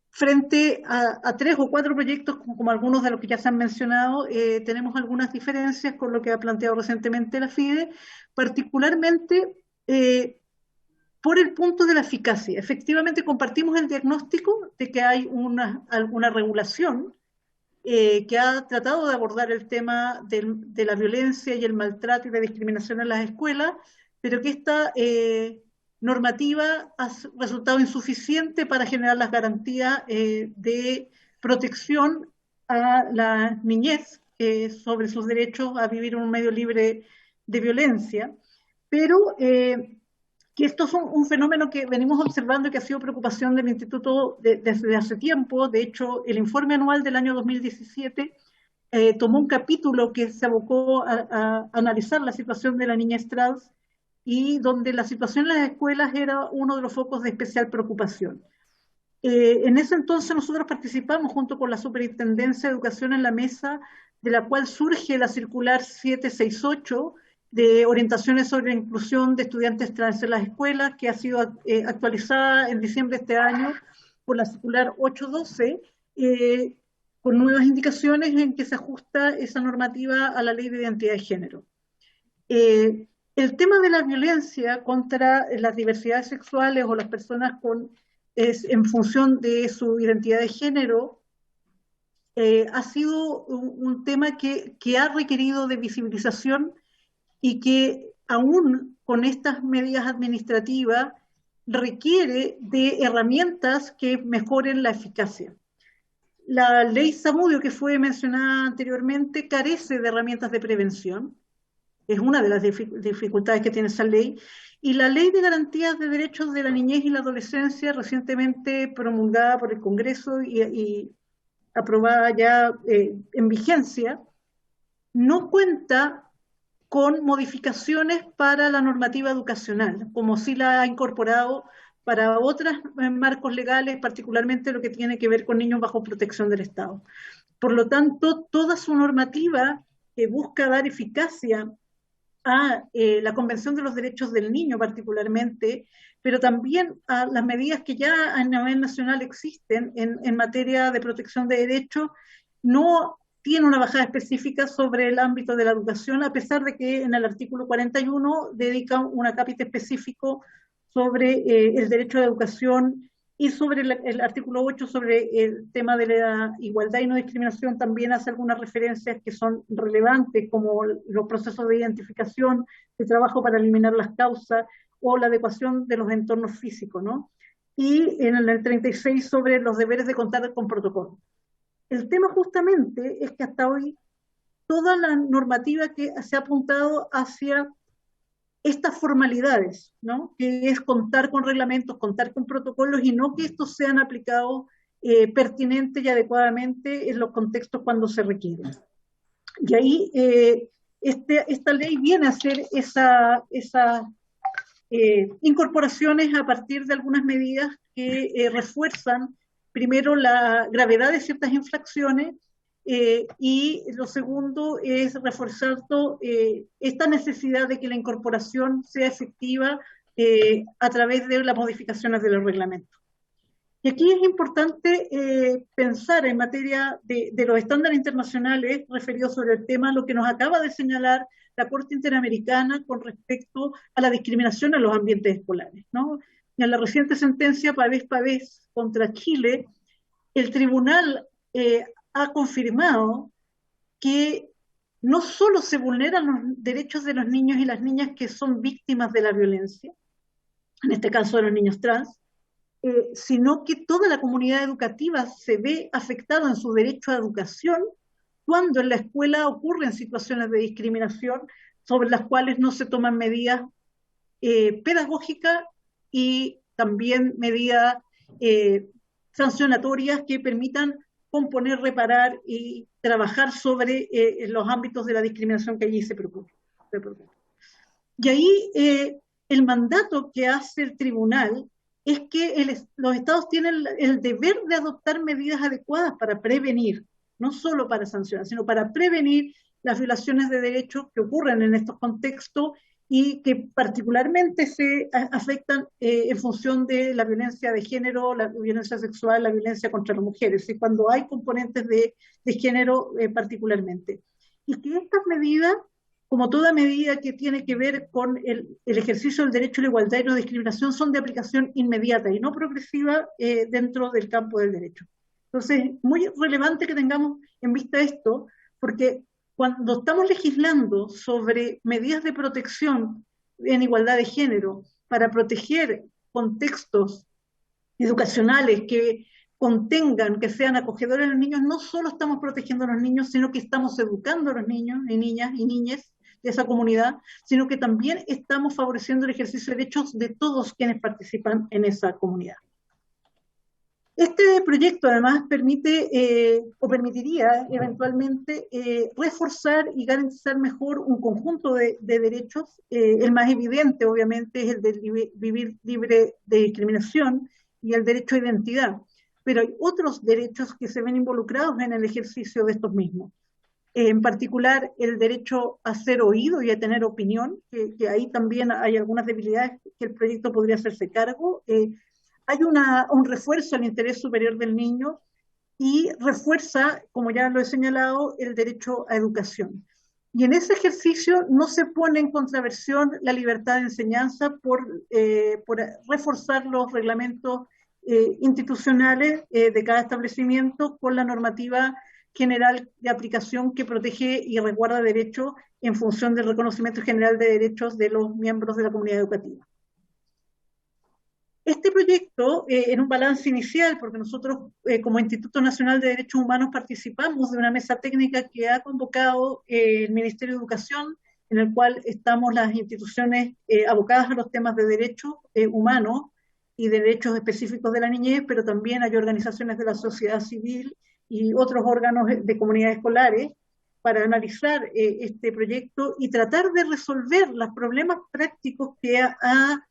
frente a 3 o 4 proyectos, como algunos de los que ya se han mencionado, tenemos algunas diferencias con lo que ha planteado recientemente la FIDE, particularmente por el punto de la eficacia. Efectivamente, compartimos el diagnóstico de que hay alguna regulación que ha tratado de abordar el tema de la violencia y el maltrato y la discriminación en las escuelas, pero que esta normativa ha resultado insuficiente para generar las garantías de protección a la niñez sobre sus derechos a vivir en un medio libre de violencia, pero que esto es un fenómeno que venimos observando y que ha sido preocupación del Instituto desde hace tiempo. De hecho, el informe anual del año 2017 tomó un capítulo que se abocó a analizar la situación de la niñez trans y donde la situación en las escuelas era uno de los focos de especial preocupación. En ese entonces nosotros participamos junto con la Superintendencia de Educación en la mesa de la cual surge la circular 768, de orientaciones sobre la inclusión de estudiantes trans en las escuelas, que ha sido actualizada en diciembre de este año por la circular 812, con nuevas indicaciones en que se ajusta esa normativa a la ley de identidad de género. El tema de la violencia contra las diversidades sexuales o las personas en función de su identidad de género ha sido un tema que ha requerido de visibilización y que aún con estas medidas administrativas requiere de herramientas que mejoren la eficacia. La ley Zamudio, que fue mencionada anteriormente, carece de herramientas de prevención. Es una de las dificultades que tiene esa ley. Y la Ley de Garantías de Derechos de la Niñez y la Adolescencia, recientemente promulgada por el Congreso y aprobada ya en vigencia, no cuenta con modificaciones para la normativa educacional, como sí la ha incorporado para otros marcos legales, particularmente lo que tiene que ver con niños bajo protección del Estado. Por lo tanto, toda su normativa busca dar eficacia a la Convención de los Derechos del Niño particularmente, pero también a las medidas que ya a nivel nacional existen en materia de protección de derechos. No tiene una bajada específica sobre el ámbito de la educación, a pesar de que en el artículo 41 dedica un acápite específico sobre el derecho a la educación, y sobre el artículo 8 sobre el tema de la igualdad y no discriminación también hace algunas referencias que son relevantes, como los procesos de identificación, de trabajo para eliminar las causas o la adecuación de los entornos físicos, ¿no? Y en el 36 sobre los deberes de contar con protocolo. El tema justamente es que hasta hoy toda la normativa que se ha apuntado hacia estas formalidades, ¿no? Que es contar con reglamentos, contar con protocolos, y no que estos sean aplicados pertinente y adecuadamente en los contextos cuando se requiere. Y ahí esta ley viene a hacer esas incorporaciones a partir de algunas medidas que refuerzan primero la gravedad de ciertas infracciones, y lo segundo es reforzar esta necesidad de que la incorporación sea efectiva a través de las modificaciones de los reglamentos. Y aquí es importante pensar en materia de los estándares internacionales referidos sobre el tema, lo que nos acaba de señalar la Corte Interamericana con respecto a la discriminación en los ambientes escolares, ¿no? Y en la reciente sentencia Pavés contra Chile, el tribunal ha confirmado que no solo se vulneran los derechos de los niños y las niñas que son víctimas de la violencia, en este caso de los niños trans, sino que toda la comunidad educativa se ve afectada en su derecho a educación cuando en la escuela ocurren situaciones de discriminación sobre las cuales no se toman medidas pedagógicas y también medidas sancionatorias que permitan componer, reparar y trabajar sobre los ámbitos de la discriminación que allí se propone. Y ahí el mandato que hace el tribunal es que los estados tienen el deber de adoptar medidas adecuadas para prevenir, no solo para sancionar, sino para prevenir las violaciones de derechos que ocurren en estos contextos y que particularmente se afectan en función de la violencia de género, la violencia sexual, la violencia contra las mujeres, y cuando hay componentes de género particularmente. Y que estas medidas, como toda medida que tiene que ver con el ejercicio del derecho a la igualdad y no discriminación, son de aplicación inmediata y no progresiva dentro del campo del derecho. Entonces, muy relevante que tengamos en vista esto, porque cuando estamos legislando sobre medidas de protección en igualdad de género para proteger contextos educacionales que contengan, que sean acogedores a los niños, no solo estamos protegiendo a los niños, sino que estamos educando a los niños y niñas y niñes de esa comunidad, sino que también estamos favoreciendo el ejercicio de derechos de todos quienes participan en esa comunidad. Este proyecto además permite o permitiría eventualmente reforzar y garantizar mejor un conjunto de derechos. El más evidente obviamente es el de vivir libre de discriminación y el derecho a identidad, pero hay otros derechos que se ven involucrados en el ejercicio de estos mismos. En particular el derecho a ser oído y a tener opinión, que ahí también hay algunas debilidades que el proyecto podría hacerse cargo. Hay un refuerzo al interés superior del niño y refuerza, como ya lo he señalado, el derecho a educación. Y en ese ejercicio no se pone en contraversión la libertad de enseñanza por reforzar los reglamentos institucionales de cada establecimiento con la normativa general de aplicación que protege y resguarda derechos en función del reconocimiento general de derechos de los miembros de la comunidad educativa. Este proyecto, en un balance inicial, porque nosotros como Instituto Nacional de Derechos Humanos participamos de una mesa técnica que ha convocado el Ministerio de Educación, en el cual estamos las instituciones abocadas a los temas de derechos humanos y de derechos específicos de la niñez, pero también hay organizaciones de la sociedad civil y otros órganos de comunidades escolares para analizar este proyecto y tratar de resolver los problemas prácticos que ha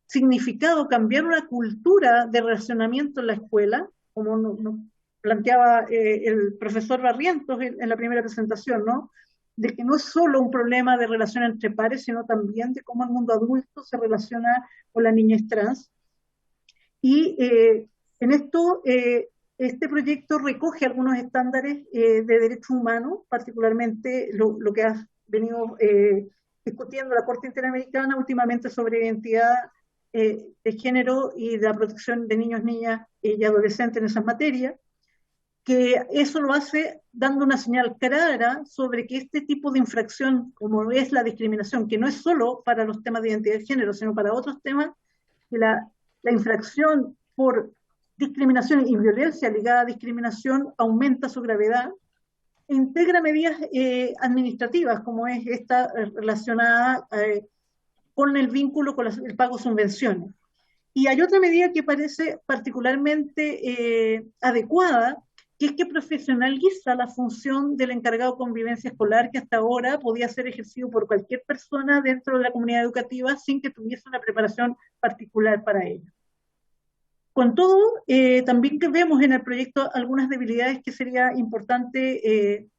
significado cambiar una cultura de relacionamiento en la escuela, como nos planteaba el profesor Barrientos en la primera presentación, ¿no? De que no es solo un problema de relación entre pares, sino también de cómo el mundo adulto se relaciona con la niñez trans. Y en esto, este proyecto recoge algunos estándares de derechos humanos, particularmente lo que ha venido discutiendo la Corte Interamericana últimamente sobre identidad de género y de la protección de niños, niñas y adolescentes en esas materias, que eso lo hace dando una señal clara sobre que este tipo de infracción, como es la discriminación, que no es solo para los temas de identidad de género, sino para otros temas, que la infracción por discriminación y violencia ligada a discriminación aumenta su gravedad, e integra medidas administrativas, como es esta relacionada con el vínculo con el pago de subvenciones. Y hay otra medida que parece particularmente adecuada, que es que profesionaliza la función del encargado de convivencia escolar, que hasta ahora podía ser ejercido por cualquier persona dentro de la comunidad educativa sin que tuviese una preparación particular para ello. Con todo, también que vemos en el proyecto algunas debilidades que sería importante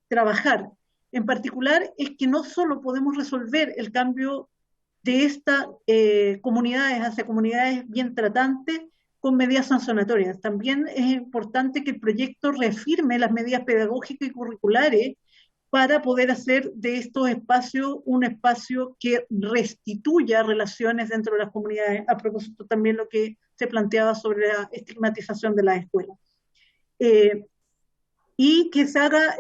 trabajar. En particular, es que no solo podemos resolver el cambio de estas comunidades hacia comunidades bien tratantes con medidas sancionatorias. También es importante que el proyecto reafirme las medidas pedagógicas y curriculares para poder hacer de estos espacios un espacio que restituya relaciones dentro de las comunidades, a propósito también lo que se planteaba sobre la estigmatización de las escuelas. Y que se haga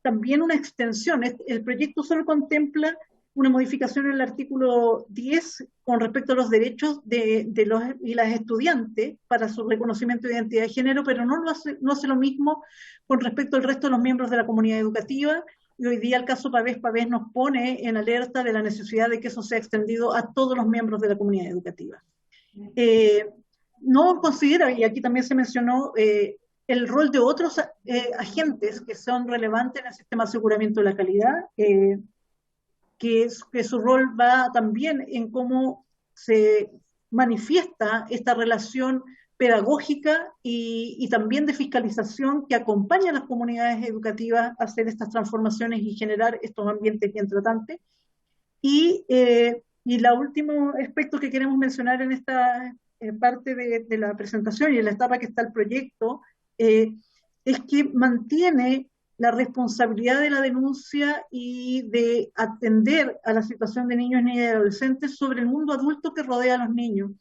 también una extensión. El proyecto solo contempla una modificación en el artículo 10 con respecto a los derechos de los y las estudiantes para su reconocimiento de identidad de género, pero no hace lo mismo con respecto al resto de los miembros de la comunidad educativa, y hoy día el caso Pavés nos pone en alerta de la necesidad de que eso sea extendido a todos los miembros de la comunidad educativa. No considera, y aquí también se mencionó, el rol de otros agentes que son relevantes en el sistema de aseguramiento de la calidad, que su rol va también en cómo se manifiesta esta relación pedagógica y también de fiscalización que acompaña a las comunidades educativas a hacer estas transformaciones y generar estos ambientes bien tratantes. Y el último aspecto que queremos mencionar en esta parte de la presentación y en la etapa que está el proyecto es que mantiene la responsabilidad de la denuncia y de atender a la situación de niños, niñas y adolescentes sobre el mundo adulto que rodea a los niños,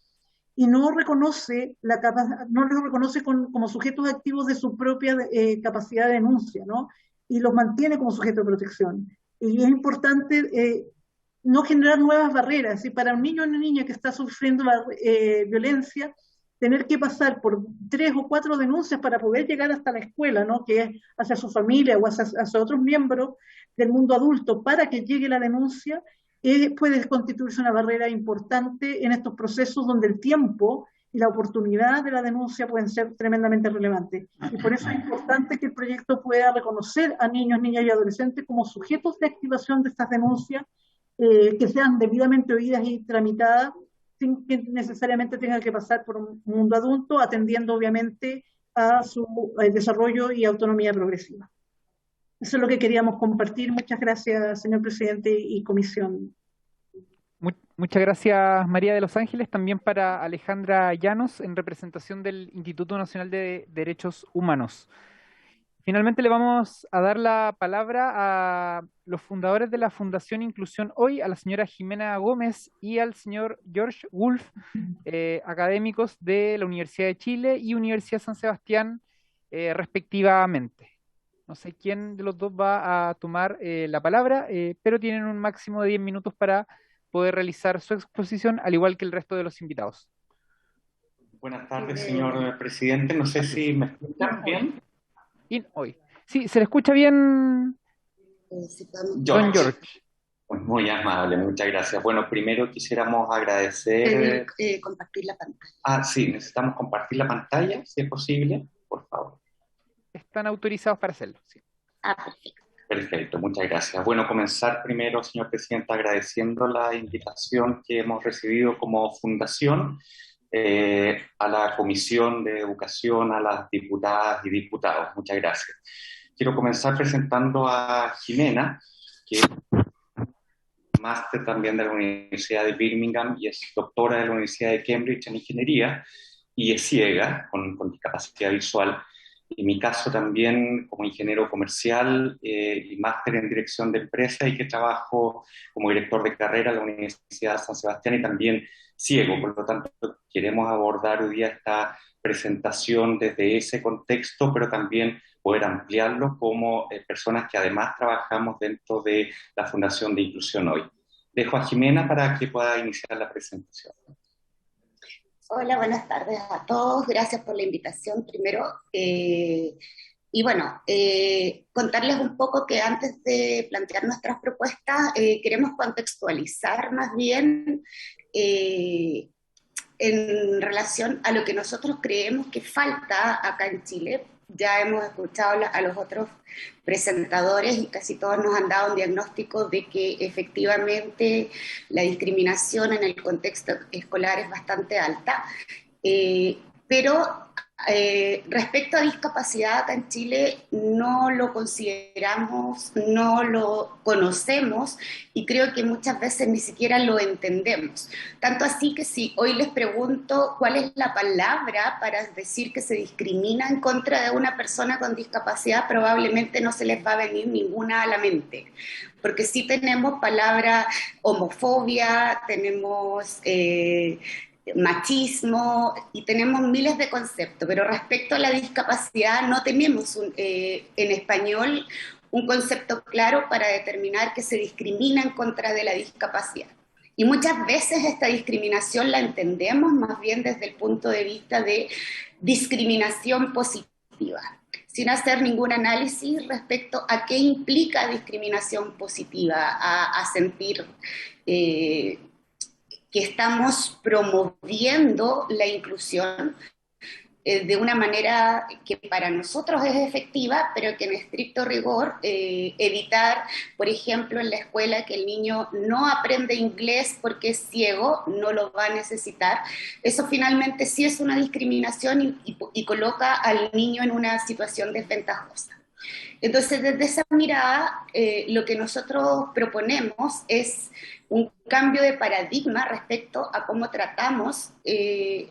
y no reconoce no los reconoce como sujetos activos de su propia capacidad de denuncia, ¿no? Y los mantiene como sujeto de protección. Y es importante no generar nuevas barreras. Y para un niño o una niña que está sufriendo la violencia, tener que pasar por 3 o 4 denuncias para poder llegar hasta la escuela, ¿no? Que es hacia su familia o hacia otros miembros del mundo adulto para que llegue la denuncia, puede constituirse una barrera importante en estos procesos donde el tiempo y la oportunidad de la denuncia pueden ser tremendamente relevantes. Y por eso es importante que el proyecto pueda reconocer a niños, niñas y adolescentes como sujetos de activación de estas denuncias, que sean debidamente oídas y tramitadas, sin que necesariamente tengan que pasar por un mundo adulto, atendiendo obviamente a su desarrollo y autonomía progresiva. Eso es lo que queríamos compartir. Muchas gracias, señor presidente y comisión. Muchas gracias, María de los Ángeles. También para Alejandra Llanos, en representación del Instituto Nacional de Derechos Humanos. Finalmente le vamos a dar la palabra a los fundadores de la Fundación Inclusión Hoy, a la señora Jimena Gómez y al señor George Wolf, académicos de la Universidad de Chile y Universidad San Sebastián, respectivamente. No sé quién de los dos va a tomar la palabra, pero tienen un máximo de 10 minutos para poder realizar su exposición, al igual que el resto de los invitados. Buenas tardes, señor presidente. No sé si me escuchan bien. Hoy. Sí, se le escucha bien, don George. Pues muy amable, muchas gracias. Bueno, primero quisiéramos agradecer... compartir la pantalla. Ah, sí, necesitamos compartir la pantalla, si es posible, por favor. Están autorizados para hacerlo, sí. Perfecto. Perfecto, muchas gracias. Bueno, comenzar primero, señor presidente, agradeciendo la invitación que hemos recibido como fundación a la Comisión de Educación, a las diputadas y diputados. Muchas gracias. Quiero comenzar presentando a Jimena, que es máster también de la Universidad de Birmingham y es doctora de la Universidad de Cambridge en Ingeniería y es ciega, con discapacidad visual. En mi caso también como ingeniero comercial y máster en dirección de empresa y que trabajo como director de carrera en la Universidad de San Sebastián y también ciego. Por lo tanto, queremos abordar hoy día esta presentación desde ese contexto, pero también poder ampliarlo como personas que además trabajamos dentro de la Fundación de Inclusión Hoy. Dejo a Jimena para que pueda iniciar la presentación. Hola, buenas tardes a todos. Gracias por la invitación primero. Y bueno, contarles un poco que antes de plantear nuestras propuestas, queremos contextualizar más bien en relación a lo que nosotros creemos que falta acá en Chile. Ya hemos escuchado a los otros presentadores y casi todos nos han dado un diagnóstico de que efectivamente la discriminación en el contexto escolar es bastante alta, pero respecto a discapacidad acá en Chile no lo consideramos, no lo conocemos y creo que muchas veces ni siquiera lo entendemos. Tanto así que si hoy les pregunto cuál es la palabra para decir que se discrimina en contra de una persona con discapacidad, probablemente no se les va a venir ninguna a la mente. Porque sí tenemos palabra homofobia, tenemos... machismo y tenemos miles de conceptos, pero respecto a la discapacidad no tenemos en español un concepto claro para determinar que se discrimina en contra de la discapacidad. Y muchas veces esta discriminación la entendemos más bien desde el punto de vista de discriminación positiva, sin hacer ningún análisis respecto a qué implica discriminación positiva, a sentir que estamos promoviendo la inclusión de una manera que para nosotros es efectiva, pero que en estricto rigor evitar, por ejemplo, en la escuela que el niño no aprende inglés porque es ciego, no lo va a necesitar. Eso finalmente sí es una discriminación y coloca al niño en una situación desventajosa. Entonces, desde esa mirada, lo que nosotros proponemos es un cambio de paradigma respecto a cómo tratamos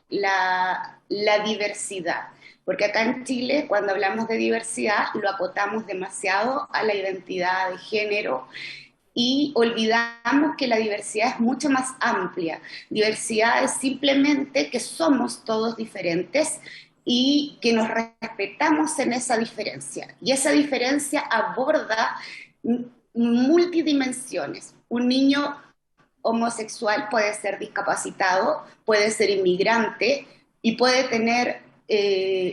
la diversidad. Porque acá en Chile, cuando hablamos de diversidad, lo acotamos demasiado a la identidad de género y olvidamos que la diversidad es mucho más amplia. Diversidad es simplemente que somos todos diferentes y que nos respetamos en esa diferencia. Y esa diferencia aborda multidimensiones. Un niño homosexual puede ser discapacitado, puede ser inmigrante y puede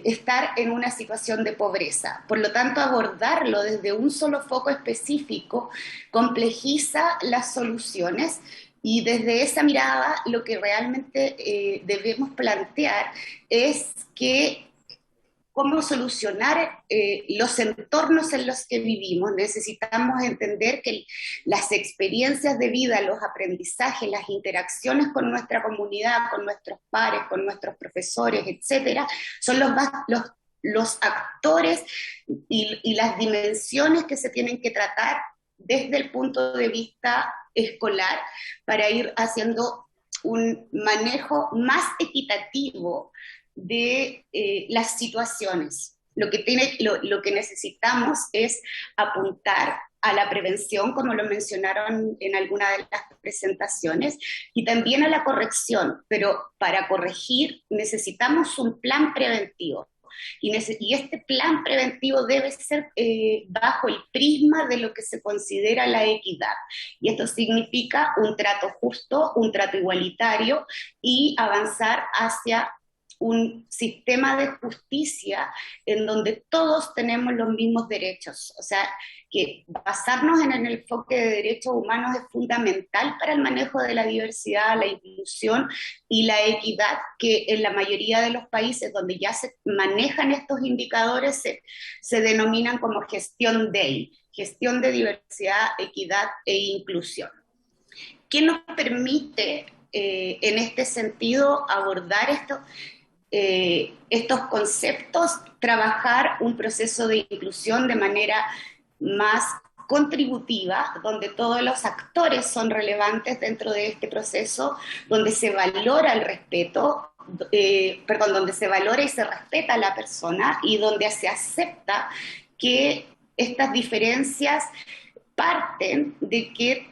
estar en una situación de pobreza. Por lo tanto, abordarlo desde un solo foco específico complejiza las soluciones. Y desde esa mirada lo que realmente debemos plantear es que cómo solucionar los entornos en los que vivimos. Necesitamos entender que las experiencias de vida, los aprendizajes, las interacciones con nuestra comunidad, con nuestros pares, con nuestros profesores, etcétera, son los actores y las dimensiones que se tienen que tratar desde el punto de vista escolar para ir haciendo un manejo más equitativo de las situaciones. Lo que necesitamos es apuntar a la prevención, como lo mencionaron en alguna de las presentaciones, y también a la corrección, pero para corregir necesitamos un plan preventivo. Y este plan preventivo debe ser bajo el prisma de lo que se considera la equidad. Y esto significa un trato justo, un trato igualitario y avanzar hacia un sistema de justicia en donde todos tenemos los mismos derechos. O sea, que basarnos en el enfoque de derechos humanos es fundamental para el manejo de la diversidad, la inclusión y la equidad, que en la mayoría de los países donde ya se manejan estos indicadores se denominan como gestión DEI, gestión de diversidad, equidad e inclusión. ¿Qué nos permite en este sentido abordar estos conceptos? Trabajar un proceso de inclusión de manera más contributiva, donde todos los actores son relevantes dentro de este proceso, donde se valora el respeto, donde se valora y se respeta a la persona y donde se acepta que estas diferencias parten de que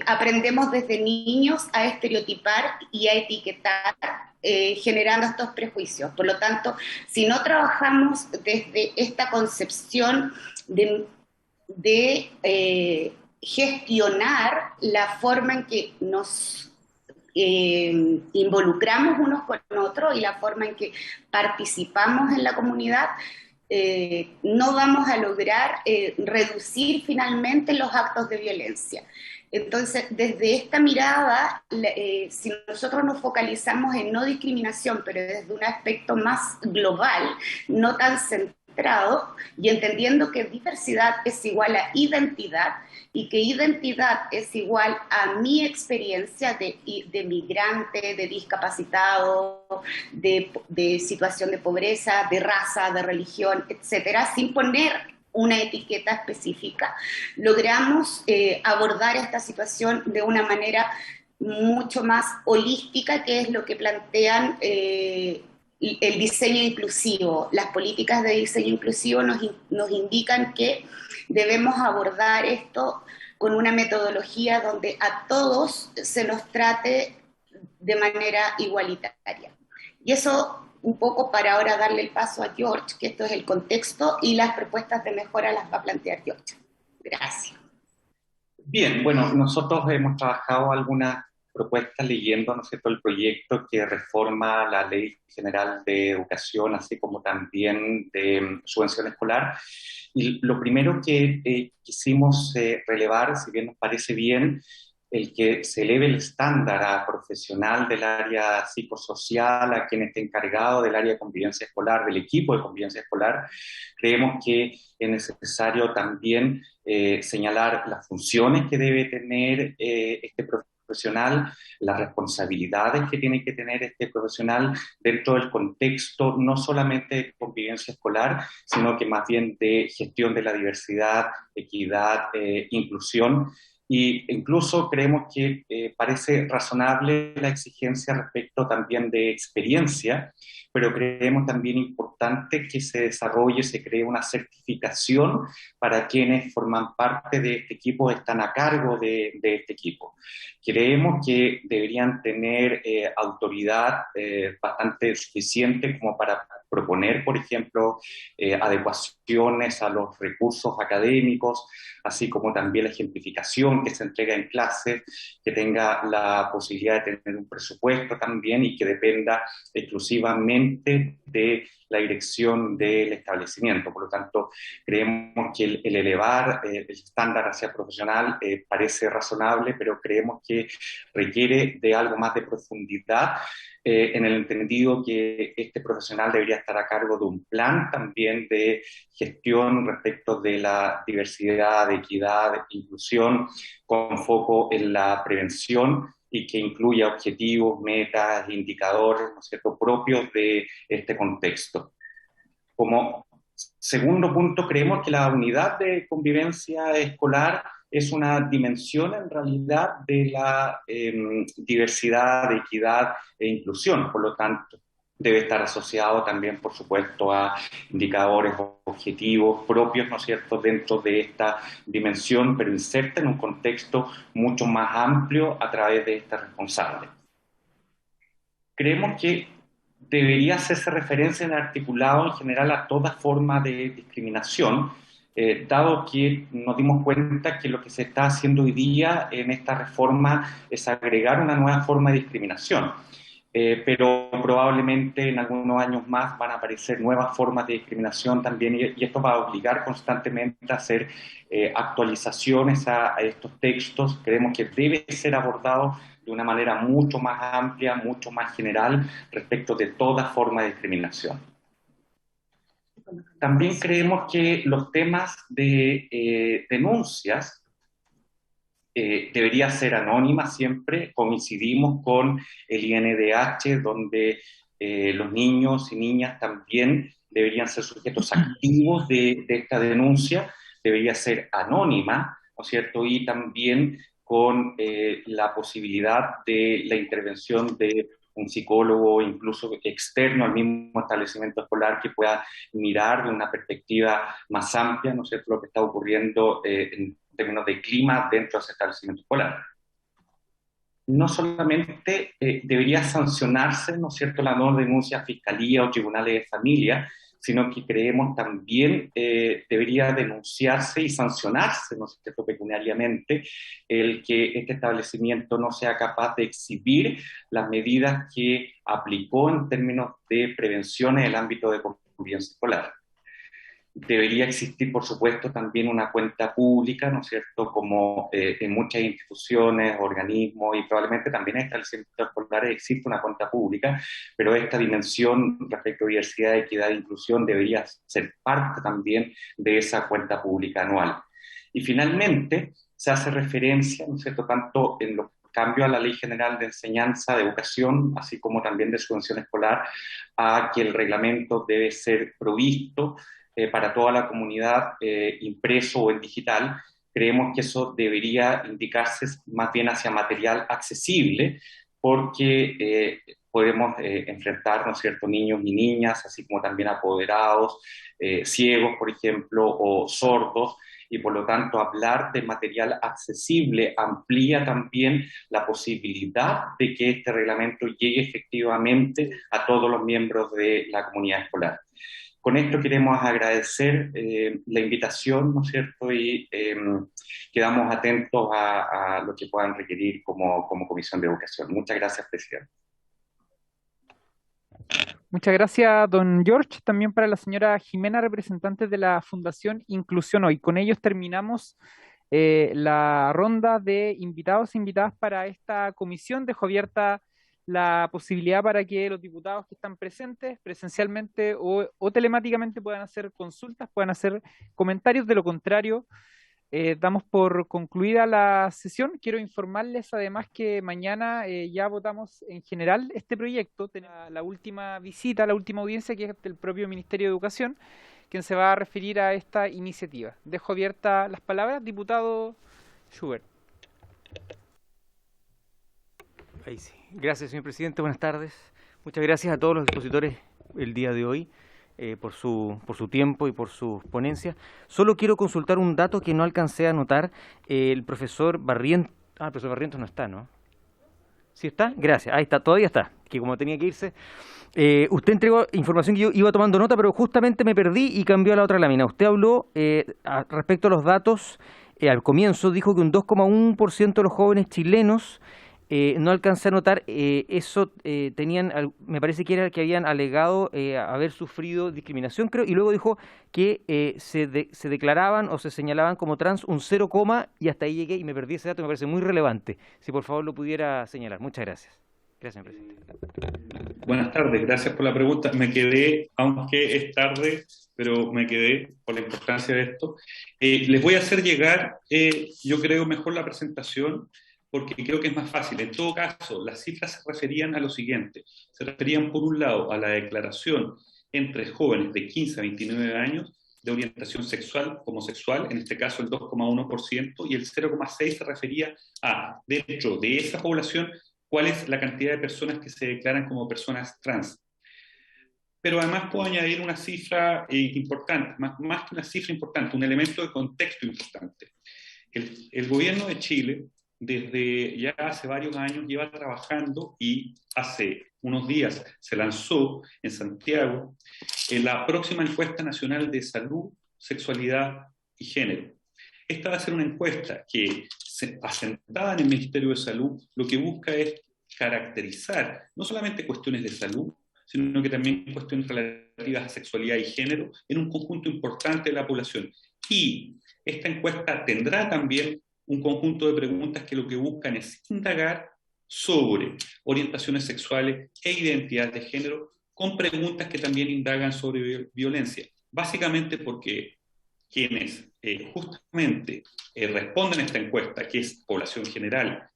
aprendemos desde niños a estereotipar y a etiquetar, generando estos prejuicios. Por lo tanto, si no trabajamos desde esta concepción de gestionar la forma en que nos involucramos unos con otros y la forma en que participamos en la comunidad, no vamos a lograr reducir finalmente los actos de violencia. Entonces, desde esta mirada, si nosotros nos focalizamos en no discriminación, pero desde un aspecto más global, no tan centrado, y entendiendo que diversidad es igual a identidad, y que identidad es igual a mi experiencia de migrante, de discapacitado, de situación de pobreza, de raza, de religión, etcétera, sin poner una etiqueta específica, logramos abordar esta situación de una manera mucho más holística, que es lo que plantean el diseño inclusivo. Las políticas de diseño inclusivo nos indican que debemos abordar esto con una metodología donde a todos se nos trate de manera igualitaria. Y eso un poco para ahora darle el paso a George, que esto es el contexto y las propuestas de mejora las va a plantear George. Gracias. Bien, bueno, nosotros hemos trabajado algunas propuestas leyendo, ¿no es cierto?, el proyecto que reforma la Ley General de Educación, así como también de subvención escolar. Y lo primero que quisimos relevar, si bien nos parece bien, el que se eleve el estándar a profesional del área psicosocial, a quien esté encargado del área de convivencia escolar, del equipo de convivencia escolar. Creemos que es necesario también señalar las funciones que debe tener este profesional, las responsabilidades que tiene que tener este profesional dentro del contexto no solamente de convivencia escolar, sino que más bien de gestión de la diversidad, equidad, inclusión. Y incluso creemos que parece razonable la exigencia respecto también de experiencia, pero creemos también importante que se desarrolle, se cree una certificación para quienes forman parte de este equipo, están a cargo de este equipo. Creemos que deberían tener autoridad bastante suficiente como para proponer, por ejemplo, adecuaciones a los recursos académicos, así como también la ejemplificación que se entrega en clase, que tenga la posibilidad de tener un presupuesto también y que dependa exclusivamente de la dirección del establecimiento. Por lo tanto, creemos que el elevar el estándar hacia profesional parece razonable, pero creemos que requiere de algo más de profundidad, en el entendido que este profesional debería estar a cargo de un plan también de gestión respecto de la diversidad, de equidad, de inclusión, con foco en la prevención y que incluya objetivos, metas, indicadores, ¿no es cierto?, propios de este contexto. Como segundo punto, creemos que la unidad de convivencia escolar es una dimensión en realidad de la diversidad, de equidad e inclusión. Por lo tanto, debe estar asociado también, por supuesto, a indicadores objetivos propios, ¿no es cierto?, dentro de esta dimensión, pero inserta en un contexto mucho más amplio a través de este responsable. Creemos que debería hacerse referencia en el articulado en general a toda forma de discriminación, dado que nos dimos cuenta que lo que se está haciendo hoy día en esta reforma es agregar una nueva forma de discriminación. pero probablemente en algunos años más van a aparecer nuevas formas de discriminación también, y esto va a obligar constantemente a hacer actualizaciones a estos textos. Creemos que debe ser abordado de una manera mucho más amplia, mucho más general respecto de toda forma de discriminación. También creemos que los temas de denuncias debería ser anónima siempre. Coincidimos con el INDH, donde los niños y niñas también deberían ser sujetos activos de esta denuncia, debería ser anónima, ¿no es cierto? Y también con la posibilidad de la intervención de un psicólogo, incluso externo al mismo establecimiento escolar, que pueda mirar de una perspectiva más amplia, ¿no es cierto?, lo que está ocurriendo en términos de clima dentro de ese establecimiento escolar. No solamente debería sancionarse, ¿no es cierto?, la no denuncia a fiscalía o tribunales de familia, sino que creemos también debería denunciarse y sancionarse, ¿no es cierto?, pecuniariamente, el que este establecimiento no sea capaz de exhibir las medidas que aplicó en términos de prevención en el ámbito de convivencia escolar. Debería existir, por supuesto, también una cuenta pública, ¿no es cierto?, como en muchas instituciones, organismos y probablemente también en establecimientos escolares existe una cuenta pública, pero esta dimensión respecto a diversidad, equidad e inclusión debería ser parte también de esa cuenta pública anual. Y finalmente, se hace referencia, ¿no es cierto?, tanto en los cambios a la Ley General de Enseñanza, de Educación, así como también de subvención escolar, a que el reglamento debe ser provisto para toda la comunidad, impreso o en digital. Creemos que eso debería indicarse más bien hacia material accesible, porque podemos enfrentar, ¿no es cierto?, niños y niñas, así como también apoderados, ciegos, por ejemplo, o sordos, y por lo tanto hablar de material accesible amplía también la posibilidad de que este reglamento llegue efectivamente a todos los miembros de la comunidad escolar. Con esto queremos agradecer la invitación, ¿no es cierto?, y quedamos atentos a lo que puedan requerir como Comisión de Educación. Muchas gracias, presidente. Muchas gracias, don George. También para la señora Jimena, representante de la Fundación Inclusión Hoy. Con ellos terminamos la ronda de invitados e invitadas para esta comisión. Dejo abierta la posibilidad para que los diputados que están presentes presencialmente o telemáticamente puedan hacer consultas, puedan hacer comentarios. De lo contrario, damos por concluida la sesión. Quiero informarles además que mañana ya votamos en general este proyecto. Tenemos la última visita, la última audiencia, que es del propio Ministerio de Educación, quien se va a referir a esta iniciativa. Dejo abiertas las palabras. Diputado Schubert. Ahí sí. Gracias, señor presidente. Buenas tardes. Muchas gracias a todos los expositores el día de hoy por su tiempo y por sus ponencias. Solo quiero consultar un dato que no alcancé a anotar. El profesor Barrientos... el profesor Barrientos no está, ¿no? ¿Sí está? Gracias. Ahí está, todavía está, que como tenía que irse. Usted entregó información que yo iba tomando nota, pero justamente me perdí y cambió a la otra lámina. Usted habló respecto a los datos, al comienzo dijo que un 2,1% de los jóvenes chilenos, no alcancé a notar, eso tenían, me parece que era que habían alegado haber sufrido discriminación, creo, y luego dijo que se declaraban o se señalaban como trans un 0, y hasta ahí llegué y me perdí ese dato, me parece muy relevante. Si por favor lo pudiera señalar. Muchas gracias. Gracias, señor presidente. Buenas tardes, gracias por la pregunta. Me quedé, aunque es tarde, pero me quedé por la importancia de esto. Les voy a hacer llegar, yo creo, mejor la presentación, porque creo que es más fácil. En todo caso, las cifras se referían a lo siguiente. Se referían, por un lado, a la declaración entre jóvenes de 15 a 29 años de orientación sexual, homosexual, en este caso el 2,1%, y el 0,6% se refería a, dentro de esa población, cuál es la cantidad de personas que se declaran como personas trans. Pero además puedo añadir una cifra importante, más que una cifra importante, un elemento de contexto importante. El gobierno de Chile, desde ya hace varios años, lleva trabajando, y hace unos días se lanzó en Santiago la próxima encuesta nacional de salud, sexualidad y género. Esta va a ser una encuesta que, asentada en el Ministerio de Salud, lo que busca es caracterizar no solamente cuestiones de salud, sino que también cuestiones relativas a sexualidad y género en un conjunto importante de la población. Y esta encuesta tendrá también un conjunto de preguntas que lo que buscan es indagar sobre orientaciones sexuales e identidad de género, con preguntas que también indagan sobre violencia. Básicamente porque quienes justamente responden a esta encuesta, que es población general,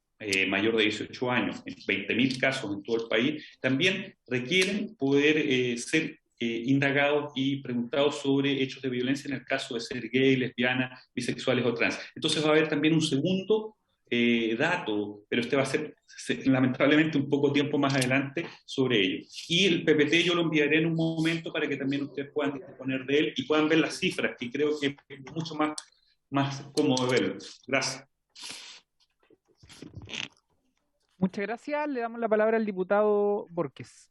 mayor de 18 años, en 20.000 casos en todo el país, también requieren poder ser indagados y preguntados sobre hechos de violencia en el caso de ser gay, lesbiana, bisexuales o trans. Entonces va a haber también un segundo dato, pero este va a ser lamentablemente un poco tiempo más adelante sobre ello. Y el PPT yo lo enviaré en un momento para que también ustedes puedan disponer de él y puedan ver las cifras, que creo que es mucho más cómodo verlo. Gracias. Muchas gracias. Le damos la palabra al diputado Borges.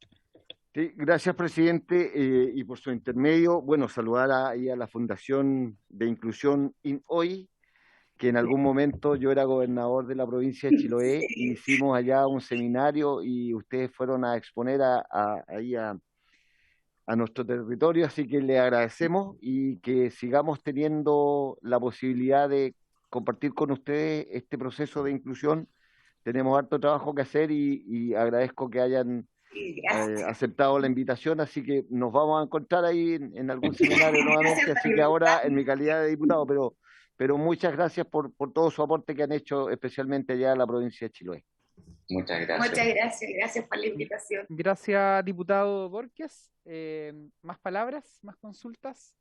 Sí, gracias, presidente, y por su intermedio, bueno, saludar a la Fundación de Inclusión INOI, que en algún momento yo era gobernador de la provincia de Chiloé, y hicimos allá un seminario y ustedes fueron a exponer ahí a nuestro territorio, así que le agradecemos y que sigamos teniendo la posibilidad de compartir con ustedes este proceso de inclusión. Tenemos harto trabajo que hacer y agradezco que hayan aceptado la invitación, así que nos vamos a encontrar ahí en algún seminario nuevamente, así que ahora en mi calidad de diputado, pero muchas gracias por todo su aporte que han hecho, especialmente allá en la provincia de Chiloé. Muchas gracias. Gracias por la invitación. Gracias, diputado Borges. ¿Más palabras? ¿Más consultas?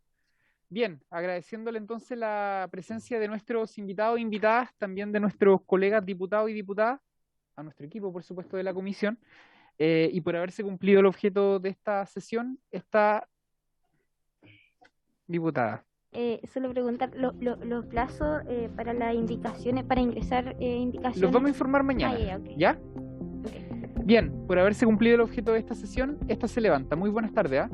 Bien, agradeciéndole entonces la presencia de nuestros invitados e invitadas, también de nuestros colegas diputados y diputadas, a nuestro equipo, por supuesto, de la comisión, y por haberse cumplido el objeto de esta sesión, esta diputada. Solo preguntar los plazos para las indicaciones, para ingresar indicaciones. Los vamos a informar mañana. Okay. ¿Ya? Okay. Bien, por haberse cumplido el objeto de esta sesión, esta se levanta. Muy buenas tardes, ¿ah?